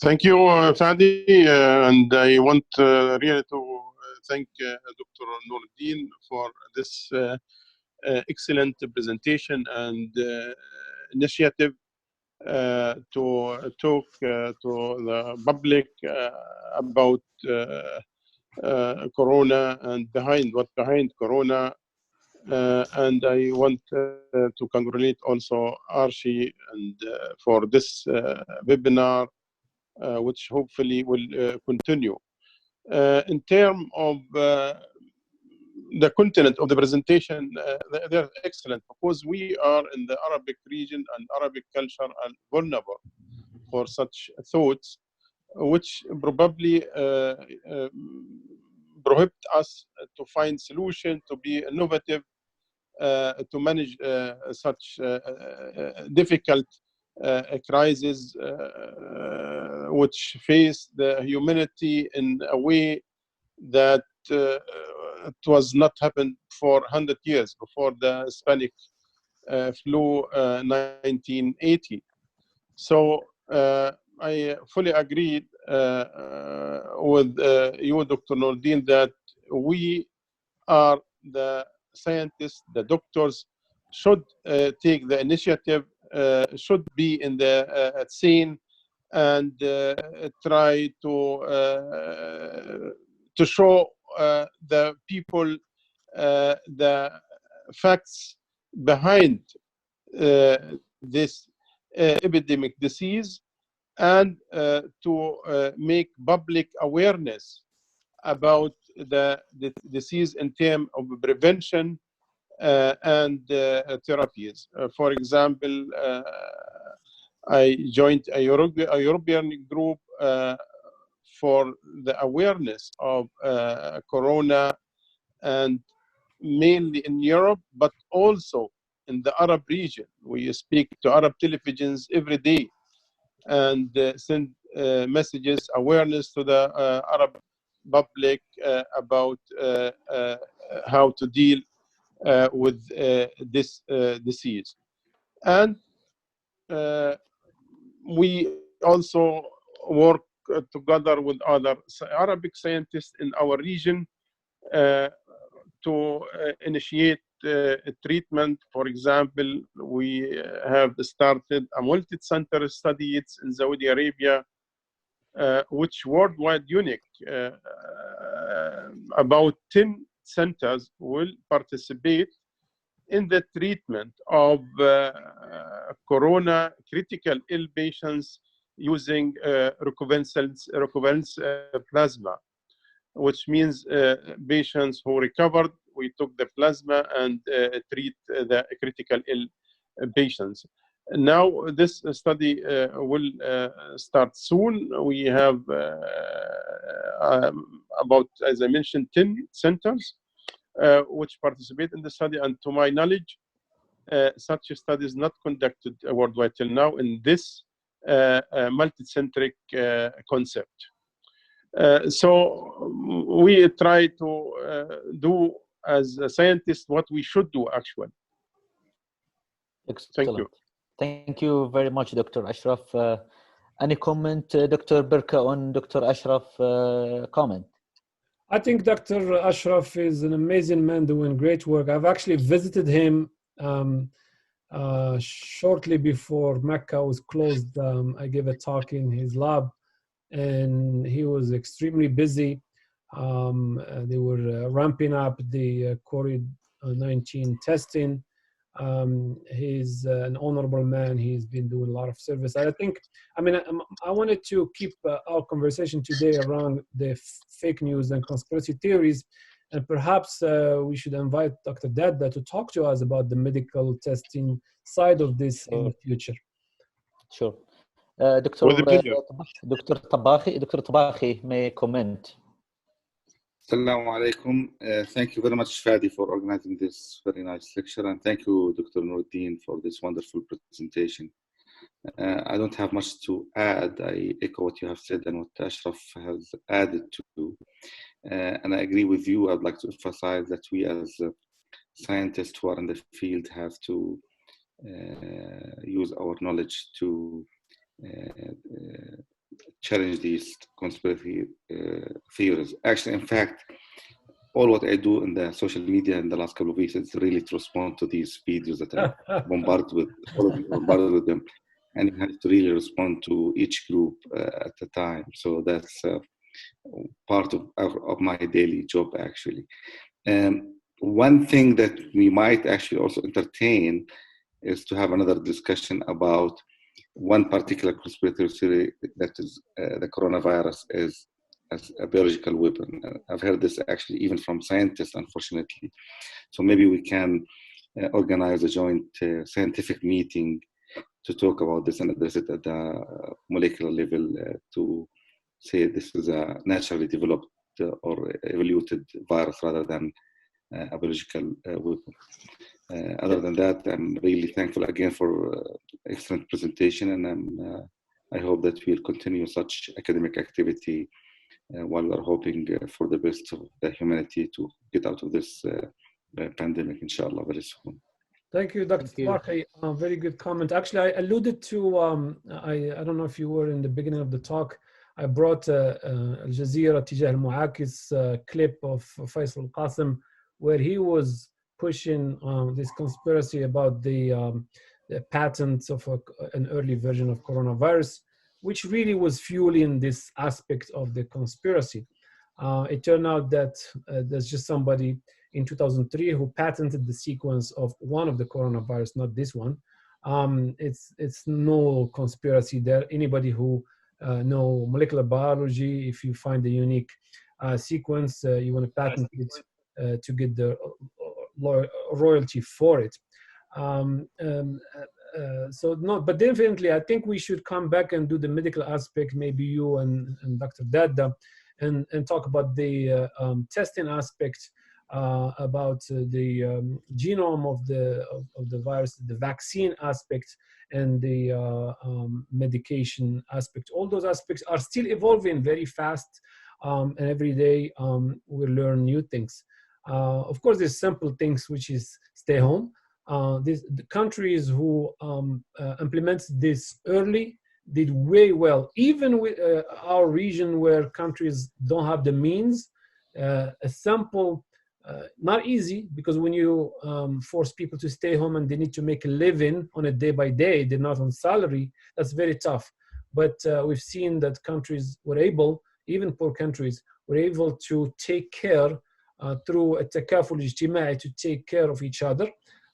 Thank you, Fadi, and I want really to thank Dr. Nuruddin for this excellent presentation and initiative to talk to the public about Corona and behind Corona. And I want to congratulate also Archie and for this webinar, which hopefully will continue. In terms of the content of the presentation, they're excellent because we are in the Arabic region and Arabic culture are vulnerable for such thoughts, which probably prohibit us to find solution, to be innovative, to manage such difficult crises which face the humanity in a way that it was not happened for 100 years before the Hispanic flu 1980. So I fully agreed with you, Dr. Nuruddin, that we are the scientists, the doctors should take the initiative, should be in the scene and try to show the people the facts behind this epidemic disease and to make public awareness about the disease in terms of prevention and therapies. For example, I joined a European group for the awareness of Corona, and mainly in Europe, but also in the Arab region. We speak to Arab televisions every day and send messages, awareness to the Arab public about how to deal with this disease. And we also work together with other Arabic scientists in our region to initiate a treatment. For example, we have started a multi-center study in Saudi Arabia, which worldwide unique. About 10 centers will participate in the treatment of Corona critical ill patients using recovalescence plasma, which means patients who recovered, we took the plasma and treat the critical ill patients. Now this study will start soon. We have about, as I mentioned, 10 centers which participate in the study, and to my knowledge, such a study is not conducted worldwide till now in this multicentric concept. So we try to do as a scientist what we should do actually. Excellent. Thank you. Thank you very much, Dr. Ashraf. Any comment, Dr. Berka, on Dr. Ashraf comment? I think Dr. Ashraf is an amazing man doing great work. I've actually visited him shortly before Mecca was closed. I gave a talk in his lab, and he was extremely busy. They were ramping up the COVID-19 testing. He's an honorable man. He's been doing a lot of service. I think, I wanted to keep our conversation today around the fake news and conspiracy theories, and perhaps we should invite Dr. Dadda to talk to us about the medical testing side of this in the future. Sure. Dr. Tabakhi may comment. Assalamu alaikum. Thank you very much, Fadi, for organizing this very nice lecture, and thank you, Dr. Nuruddin, for this wonderful presentation. I don't have much to add. I echo what you have said and what Ashraf has added to. And I agree with you. I'd like to emphasize that we as scientists who are in the field have to use our knowledge to challenge these conspiracy theories. Actually, in fact, all what I do in the social media in the last couple of weeks is really to respond to these videos that I bombarded with them, and you have to really respond to each group at a time. So that's part of my daily job, actually. One thing that we might actually also entertain is to have another discussion about one particular conspiracy theory, that is the coronavirus is as a biological weapon. I've heard this actually even from scientists, unfortunately. So maybe we can organize a joint scientific meeting to talk about this and address it at the molecular level to say this is a naturally developed or evoluted virus rather than a biological weapon. Other than that, I'm really thankful again for excellent presentation, and I hope that we'll continue such academic activity while we're hoping for the best of the humanity to get out of this pandemic, inshallah, very soon. Thank you, Dr. Tabahi. Very good comment. Actually, I alluded to, I don't know if you were in the beginning of the talk, I brought Al Jazeera Tijah al-Mu'akis clip of Faisal Qasim, where he was pushing this conspiracy about the patents of an early version of coronavirus, which really was fueling this aspect of the conspiracy. It turned out that there's just somebody in 2003 who patented the sequence of one of the coronavirus, not this one. It's no conspiracy there. Anybody who know molecular biology, if you find a unique sequence, you want to patent it to get the royalty for it. So no, but definitely I think we should come back and do the medical aspect, maybe you and Dr. Dadda, and talk about the testing aspect, about the genome of the virus, the vaccine aspect, and the medication aspect. All those aspects are still evolving very fast, and every day we learn new things. Of course, there's simple things, which is stay home. The countries who implemented this early did way well. Even with our region where countries don't have the means, a simple, not easy, because when you force people to stay home and they need to make a living on a day by day, they're not on salary, that's very tough. But we've seen that countries were able, even poor countries, were able to take care through a takaful ijtima'i, to take care of each other.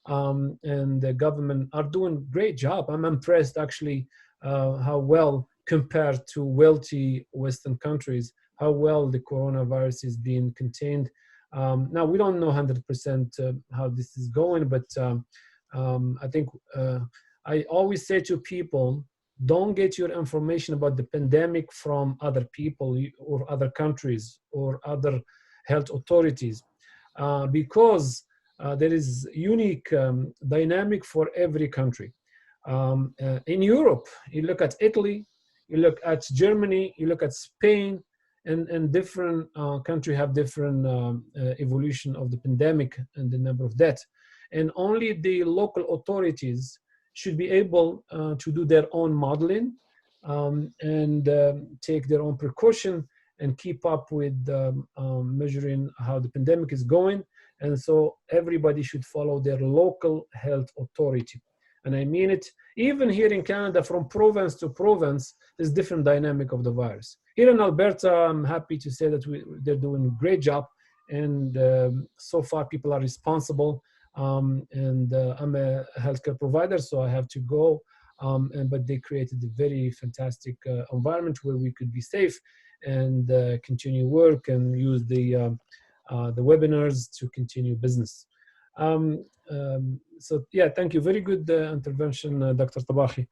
And the government are doing a great job. I'm impressed actually how well, compared to wealthy Western countries, how well the coronavirus is being contained. Now, we don't know 100% how this is going, but I think I always say to people, don't get your information about the pandemic from other people or other countries or other health authorities, because there is unique dynamic for every country. In Europe, you look at Italy, you look at Germany, you look at Spain, and different countries have different evolution of the pandemic and the number of deaths. And only the local authorities should be able to do their own modeling and take their own precaution and keep up with measuring how the pandemic is going. And so everybody should follow their local health authority. And I mean it, even here in Canada, from province to province, there's different dynamic of the virus. Here in Alberta, I'm happy to say that they're doing a great job. And so far people are responsible. And I'm a healthcare provider, so I have to go. But they created a very fantastic environment where we could be safe and continue work and use the webinars to continue business. So yeah, thank you. Very good intervention, Dr. Tabahi.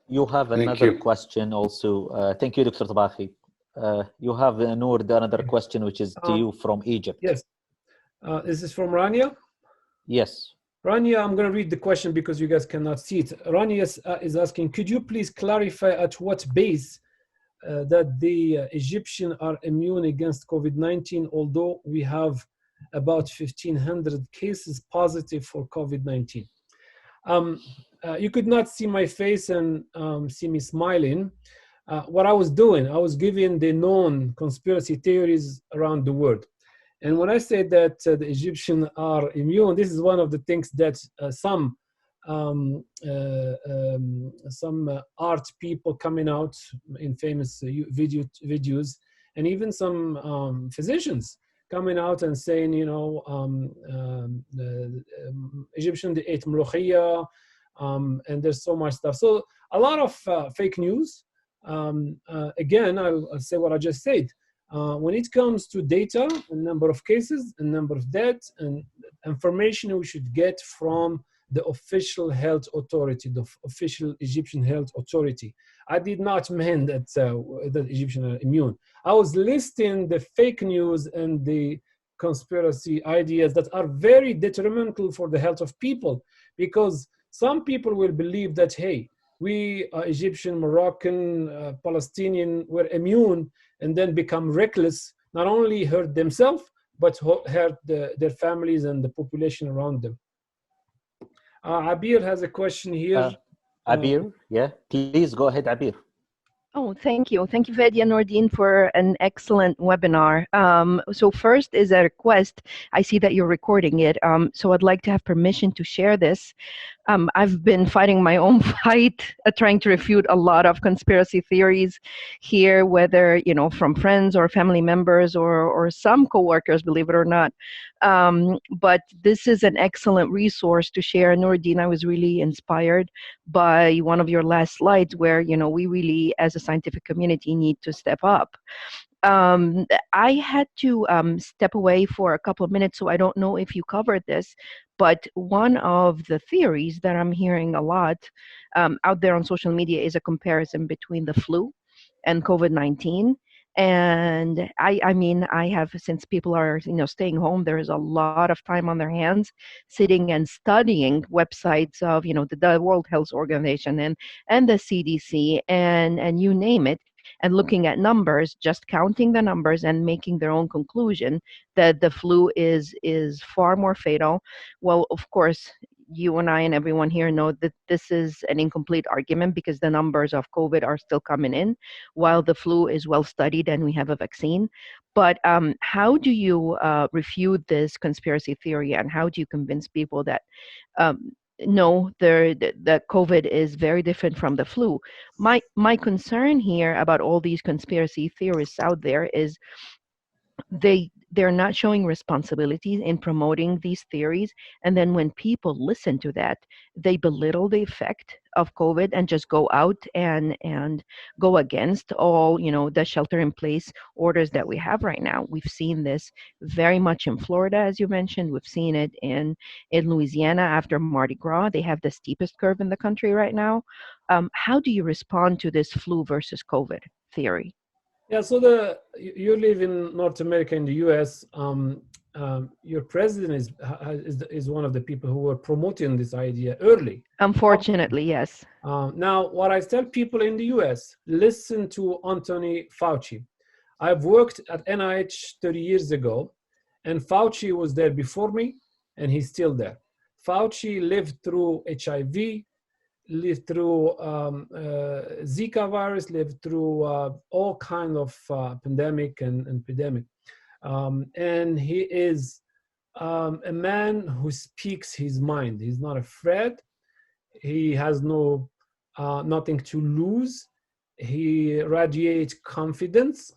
You have another question also. Thank you, Dr. Tabahi. You have, Noor, another question, which is to you from Egypt. Yes. Is this from Rania? Yes. Rania, I'm going to read the question because you guys cannot see it. Rania is asking, could you please clarify at what base that the Egyptians are immune against COVID-19, although we have about 1,500 cases positive for COVID-19? You could not see my face and see me smiling. What I was doing, I was giving the known conspiracy theories around the world. And when I say that the Egyptians are immune, this is one of the things that some art people coming out in famous videos, and even some physicians coming out and saying, you know, Egyptian they ate molokhia, and there's so much stuff. So a lot of fake news. Again, I'll say what I just said. When it comes to data, a number of cases, a number of deaths, and information we should get from the official health authority, the official Egyptian health authority. I did not mean that the Egyptians are immune. I was listing the fake news and the conspiracy ideas that are very detrimental for the health of people, because some people will believe that, hey, we Egyptian, Moroccan, Palestinian were immune, and then become reckless, not only hurt themselves, but hurt their families and the population around them. Abir has a question here. Abir, yeah, please go ahead, Abir. Oh, thank you. Thank you, Fadi and Nordine, for an excellent webinar. So first is a request. I see that you're recording it, so I'd like to have permission to share this. I've been fighting my own fight, trying to refute a lot of conspiracy theories here, whether, you know, from friends or family members or some coworkers, believe it or not. But this is an excellent resource to share. Nordine, I was really inspired by one of your last slides where, you know, we really, as a scientific community, need to step up. I had to step away for a couple of minutes, so I don't know if you covered this, but one of the theories that I'm hearing a lot out there on social media is a comparison between the flu and COVID-19. And I mean, I have, since people are, you know, staying home, there is a lot of time on their hands sitting and studying websites of, you know, the World Health Organization and the CDC and you name it, and looking at numbers, just counting the numbers and making their own conclusion that the flu is far more fatal. Well, of course, you and I and everyone here know that this is an incomplete argument because the numbers of COVID are still coming in, while the flu is well studied and we have a vaccine. But how do you refute this conspiracy theory, and how do you convince people that no, the COVID is very different from the flu? My concern here about all these conspiracy theorists out there is they're not showing responsibility in promoting these theories, and then when people listen to that, they belittle the effect of COVID and just go out and go against all, you know, the shelter in place orders that we have right now. We've seen this very much in Florida, as you mentioned. We've seen it in Louisiana after Mardi Gras. They have the steepest curve in the country right now. How do you respond to this flu versus COVID theory? Yeah, so you live in North America, in the U.S. Your president is one of the people who were promoting this idea early. Unfortunately, yes. Now, what I tell people in the U.S., listen to Anthony Fauci. I've worked at NIH 30 years ago, and Fauci was there before me, and he's still there. Fauci lived through HIV, lived through Zika virus, lived through all kind of pandemic and epidemic. And he is a man who speaks his mind. He's not afraid. He has nothing to lose. He radiates confidence,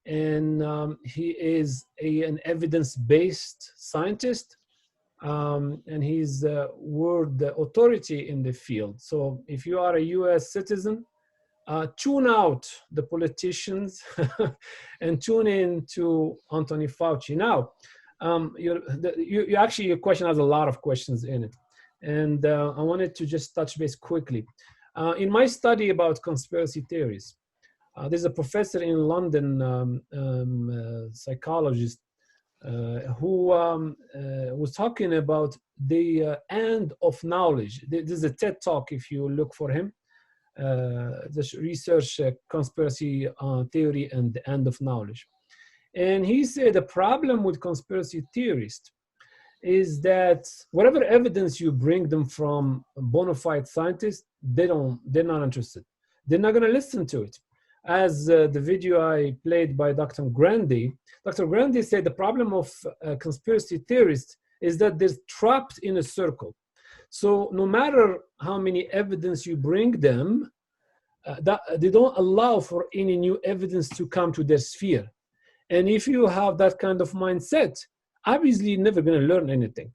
and he is an evidence-based scientist. And he's world authority in the field. So if you are a US citizen, tune out the politicians and tune in to Anthony Fauci. Now, your question has a lot of questions in it. And I wanted to just touch base quickly. In my study about conspiracy theories, there's a professor in London, psychologist, who was talking about the end of knowledge. There's a TED Talk if you look for him. The research conspiracy theory and the end of knowledge. And he said the problem with conspiracy theorists is that whatever evidence you bring them from bona fide scientists, they're not interested. They're not going to listen to it. As the video I played by Dr. Grandi said the problem of conspiracy theorists is that they're trapped in a circle. So no matter how many evidence you bring them, they don't allow for any new evidence to come to their sphere. And if you have that kind of mindset, obviously you're never going to learn anything.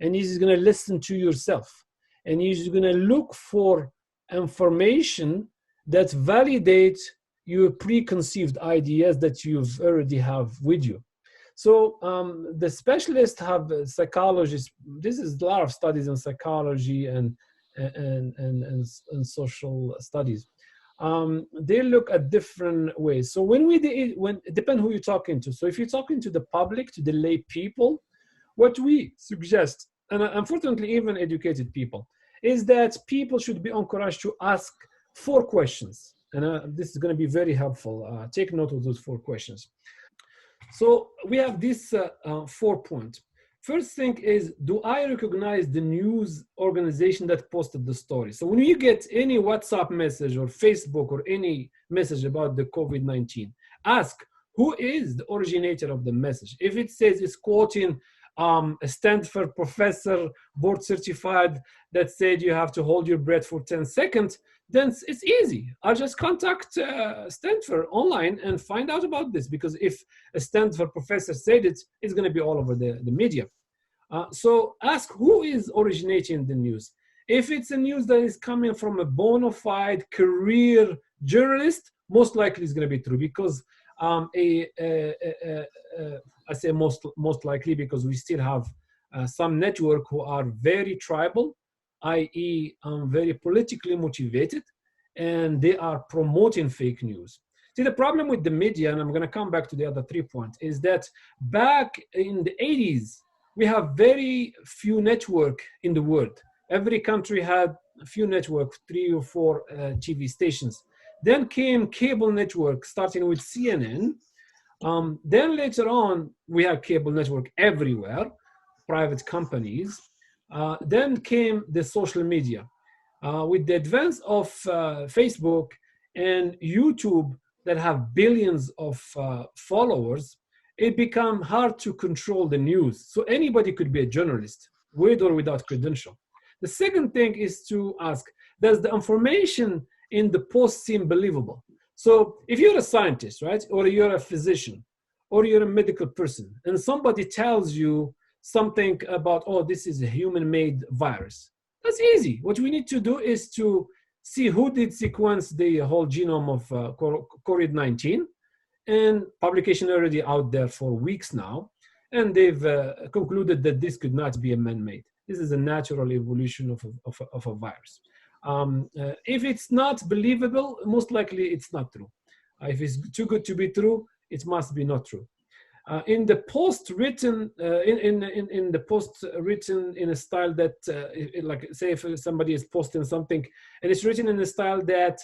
And you're just going to listen to yourself. And you're just going to look for information that validates your preconceived ideas that you've already have with you. So the specialists have psychologists. This is a lot of studies in psychology and social studies. They look at different ways. So when it depends who you're talking to. So if you're talking to the public, to the lay people, what we suggest, and unfortunately even educated people, is that people should be encouraged to ask 4 questions. And this is going to be very helpful. Take note of those 4 questions. So we have this 4 points. First thing is, do I recognize the news organization that posted the story? So when you get any WhatsApp message or Facebook or any message about the COVID-19, ask, who is the originator of the message? If it says it's quoting a Stanford professor, board certified, that said you have to hold your breath for 10 seconds, then it's easy. I'll just contact Stanford online and find out about this, because if a Stanford professor said it, it's going to be all over the media. So ask who is originating the news. If it's a news that is coming from a bona fide career journalist, most likely it's going to be true, because I say most likely because we still have some network who are very tribal, i.e. very politically motivated, and they are promoting fake news. See, the problem with the media, and I'm going to come back to the other 3 points, is that back in the 80s, we have very few network in the world. Every country had a few networks, 3 or 4 TV stations. Then came cable network, starting with CNN. Then later on, we had cable network everywhere, private companies. Then came the social media. With the advance of Facebook and YouTube that have billions of followers, it became hard to control the news. So anybody could be a journalist, with or without credential. The second thing is to ask, does the information in the post seem believable? So if you're a scientist, right, or you're a physician, or you're a medical person, and somebody tells you something about, oh, this is a human-made virus, that's easy. What we need to do is to see who did sequence the whole genome of COVID-19, and publication already out there for weeks now, and they've concluded that this could not be a man-made. This is a natural evolution of a virus. If it's not believable, most likely it's not true. If it's too good to be true, it must be not true. In the post written, in the post written in a style that, like say if somebody is posting something and it's written in a style that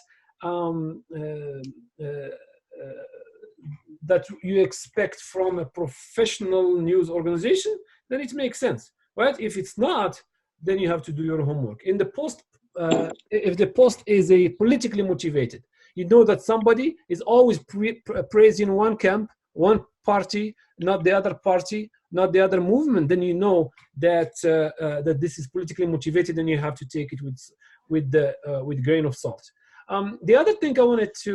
that you expect from a professional news organization, then it makes sense, right? If it's not, then you have to do your homework. In the post, if the post is a politically motivated, you know that somebody is always praising one camp, one party, not the other party, not the other movement, then you know that that this is politically motivated, and you have to take it with grain of salt. The other thing I wanted to,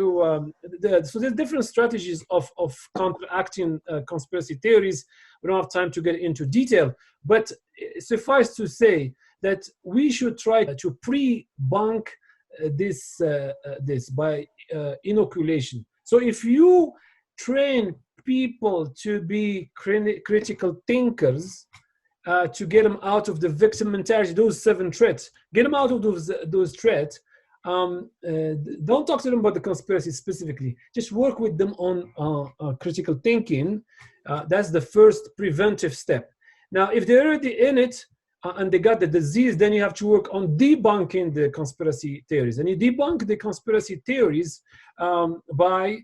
so there's different strategies of counteracting conspiracy theories. We don't have time to get into detail, but suffice to say that we should try to pre-bunk this by inoculation. So if you train people to be critical thinkers, to get them out of the victim mentality, those 7 traits, get them out of those traits. Don't talk to them about the conspiracy specifically. Just work with them on critical thinking. That's the first preventive step. Now, if they're already in it and they got the disease, then you have to work on debunking the conspiracy theories. And you debunk the conspiracy theories by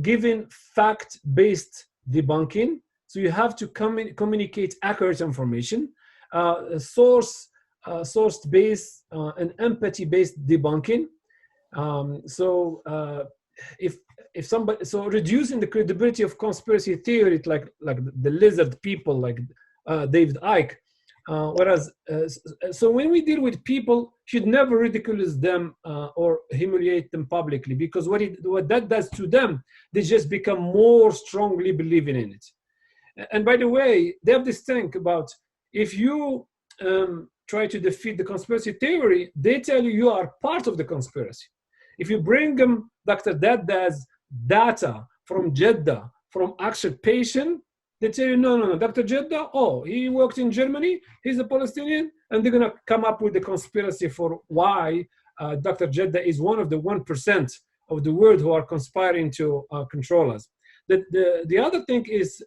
giving fact-based debunking So you have to communicate accurate information, source-based and empathy-based debunking. If somebody, so reducing the credibility of conspiracy theory, like the lizard people, like David Icke. So when we deal with people, should never ridicule them or humiliate them publicly, because what that does to them, they just become more strongly believing in it. And by the way, they have this thing about, if you try to defeat the conspiracy theory, they tell you you are part of the conspiracy. If you bring them Dr. Dadda's data from Jeddah, from actual patient, they tell you, no, Dr. Jeddah, oh, he worked in Germany, he's a Palestinian, and they're gonna come up with the conspiracy for why Dr. Jeddah is one of the 1% of the world who are conspiring to control us. The other thing is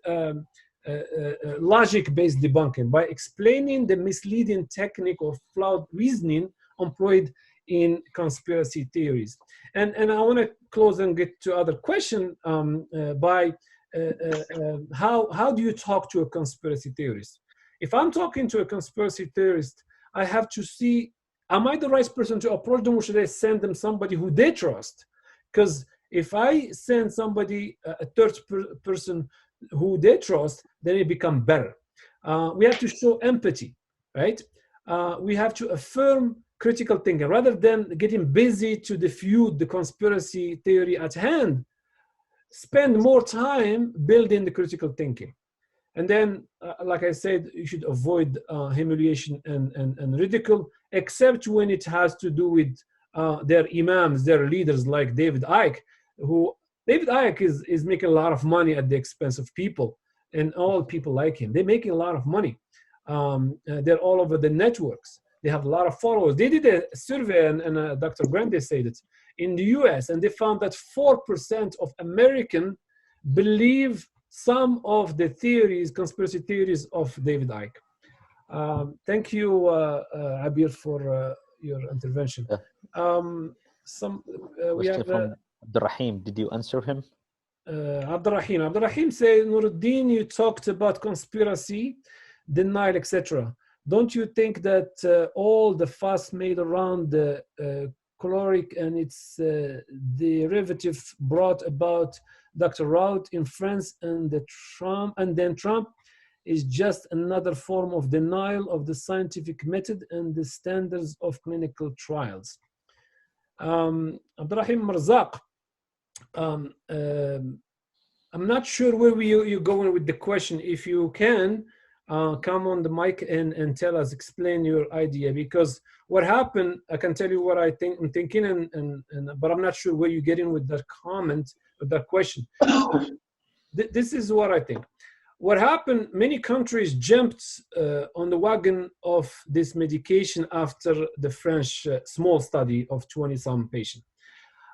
logic-based debunking, by explaining the misleading technique or flawed reasoning employed in conspiracy theories. And I want to close and get to other question by how do you talk to a conspiracy theorist? If I'm talking to a conspiracy theorist, I have to see, am I the right person to approach them, or should I send them somebody who they trust? Because if I send somebody, a third person who they trust, then it become better. We have to show empathy, right? We have to affirm critical thinking rather than getting busy to defute the conspiracy theory at hand. Spend more time building the critical thinking. And then, like I said, you should avoid humiliation and ridicule, except when it has to do with their imams, their leaders, like David Icke, who David Icke is making a lot of money at the expense of people, and all people like him. They're making a lot of money. They're all over the networks. They have a lot of followers. They did a survey, and Dr. Grande said it, in the US, and they found that 4% of Americans believe some of the theories, conspiracy theories of David Icke. Thank you, Abir, for your intervention. We have Abdurrahim. Did you answer him? Abdurrahim. Abdurrahim say, Nuruddin, you talked about conspiracy, denial, etc. Don't you think that all the fuss made around the caloric and its derivative brought about Dr. Raut in France and then Trump is just another form of denial of the scientific method and the standards of clinical trials? Abdurrahim Marzaq, I'm not sure where you're going with the question. If you can, come on the mic and tell us, explain your idea, because what happened, I can tell you what I'm thinking, but I'm not sure where you get in with that comment, with that question. This is what I think. What happened, many countries jumped on the wagon of this medication after the French small study of 20-some patients.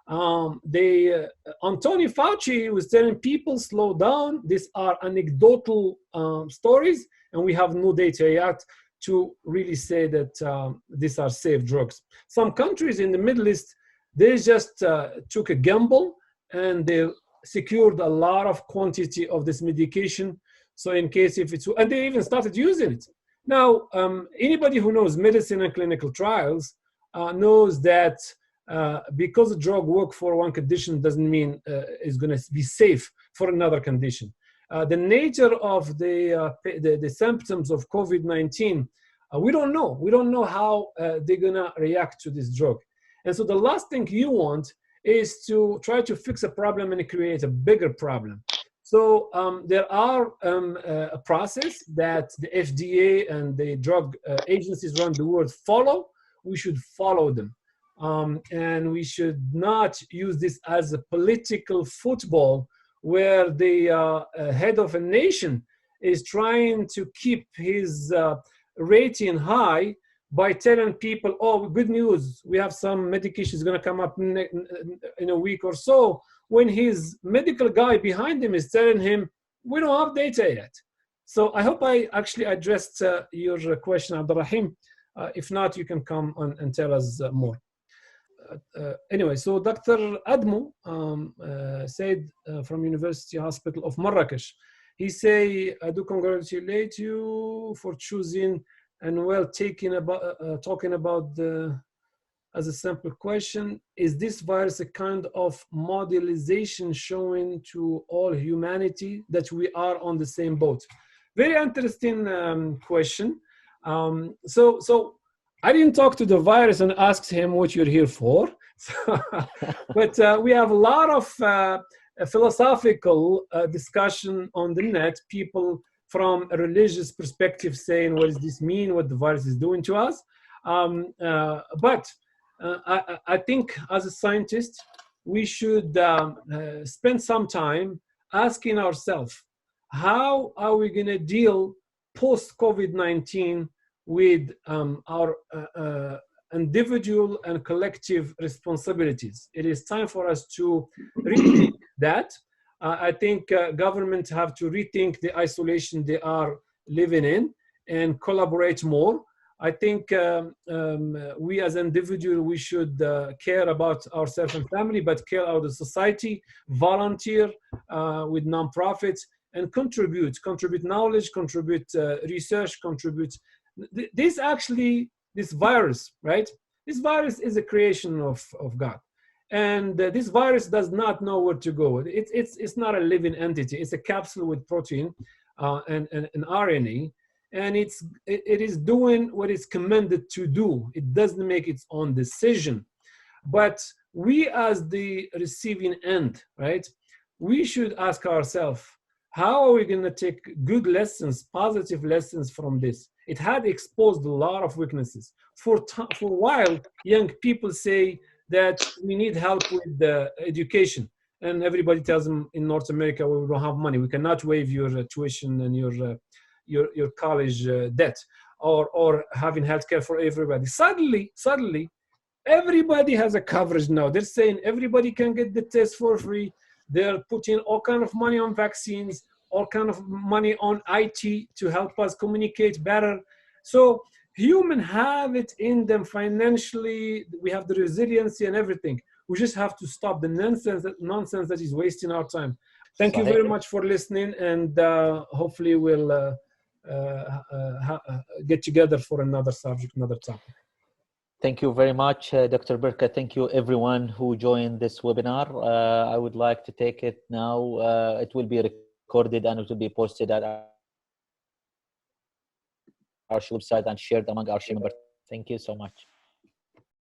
Anthony Fauci was telling people, slow down, these are anecdotal stories, and we have no data yet to really say that these are safe drugs. Some countries in the Middle East, they just took a gamble and they secured a lot of quantity of this medication. So in case if it's, and they even started using it. Now, anybody who knows medicine and clinical trials knows that because a drug works for one condition doesn't mean it's going to be safe for another condition. The nature of the symptoms of COVID-19, we don't know. We don't know how they're going to react to this drug. And so the last thing you want is to try to fix a problem and create a bigger problem. So there are a process that the FDA and the drug agencies around the world follow. We should follow them. And we should not use this as a political football where the head of a nation is trying to keep his rating high by telling people, oh, good news, we have some medications going to come up in a week or so, when his medical guy behind him is telling him, we don't have data yet. So I hope I actually addressed your question, Abdurrahim. If not, you can come on and tell us more. Anyway, so Dr. Admo said from University Hospital of Marrakesh, He say, I do congratulate you for choosing and talking about the, as a simple question, is this virus a kind of modelization showing to all humanity that we are on the same boat? Very interesting question. So I didn't talk to the virus and ask him what you're here for. But we have a lot of philosophical discussion on the net, people from a religious perspective saying, what does this mean, what the virus is doing to us? But I think as a scientist, we should spend some time asking ourselves, how are we going to deal post-COVID-19 with our individual and collective responsibilities? It is time for us to rethink that. I think governments have to rethink the isolation they are living in and collaborate more. I think we as individuals, we should care about ourselves and family, but care about the society, volunteer with nonprofits, and contribute knowledge, contribute research, contribute. This virus, right? This virus is a creation of God. And this virus does not know where to go. It's not a living entity. It's a capsule with protein and RNA. And it is doing what it's commanded to do. It doesn't make its own decision. But we as the receiving end, right? We should ask ourselves, how are we going to take good lessons, positive lessons from this? It had exposed a lot of weaknesses. For a while, young people say that we need help with the education. And everybody tells them in North America, well, we don't have money. We cannot waive your tuition and your college debt, or having healthcare for everybody. Suddenly, everybody has a coverage now. They're saying everybody can get the test for free. They're putting all kind of money on vaccines, all kind of money on IT to help us communicate better. So humans have it in them financially. We have the resiliency and everything. We just have to stop the nonsense that is wasting our time. Thank you very much for listening, and hopefully we'll get together for another subject, another topic. Thank you very much, Dr. Berka. Thank you, everyone who joined this webinar. I would like to take it now. It will be recorded and it will be posted at our website and shared among our members. Thank you so much.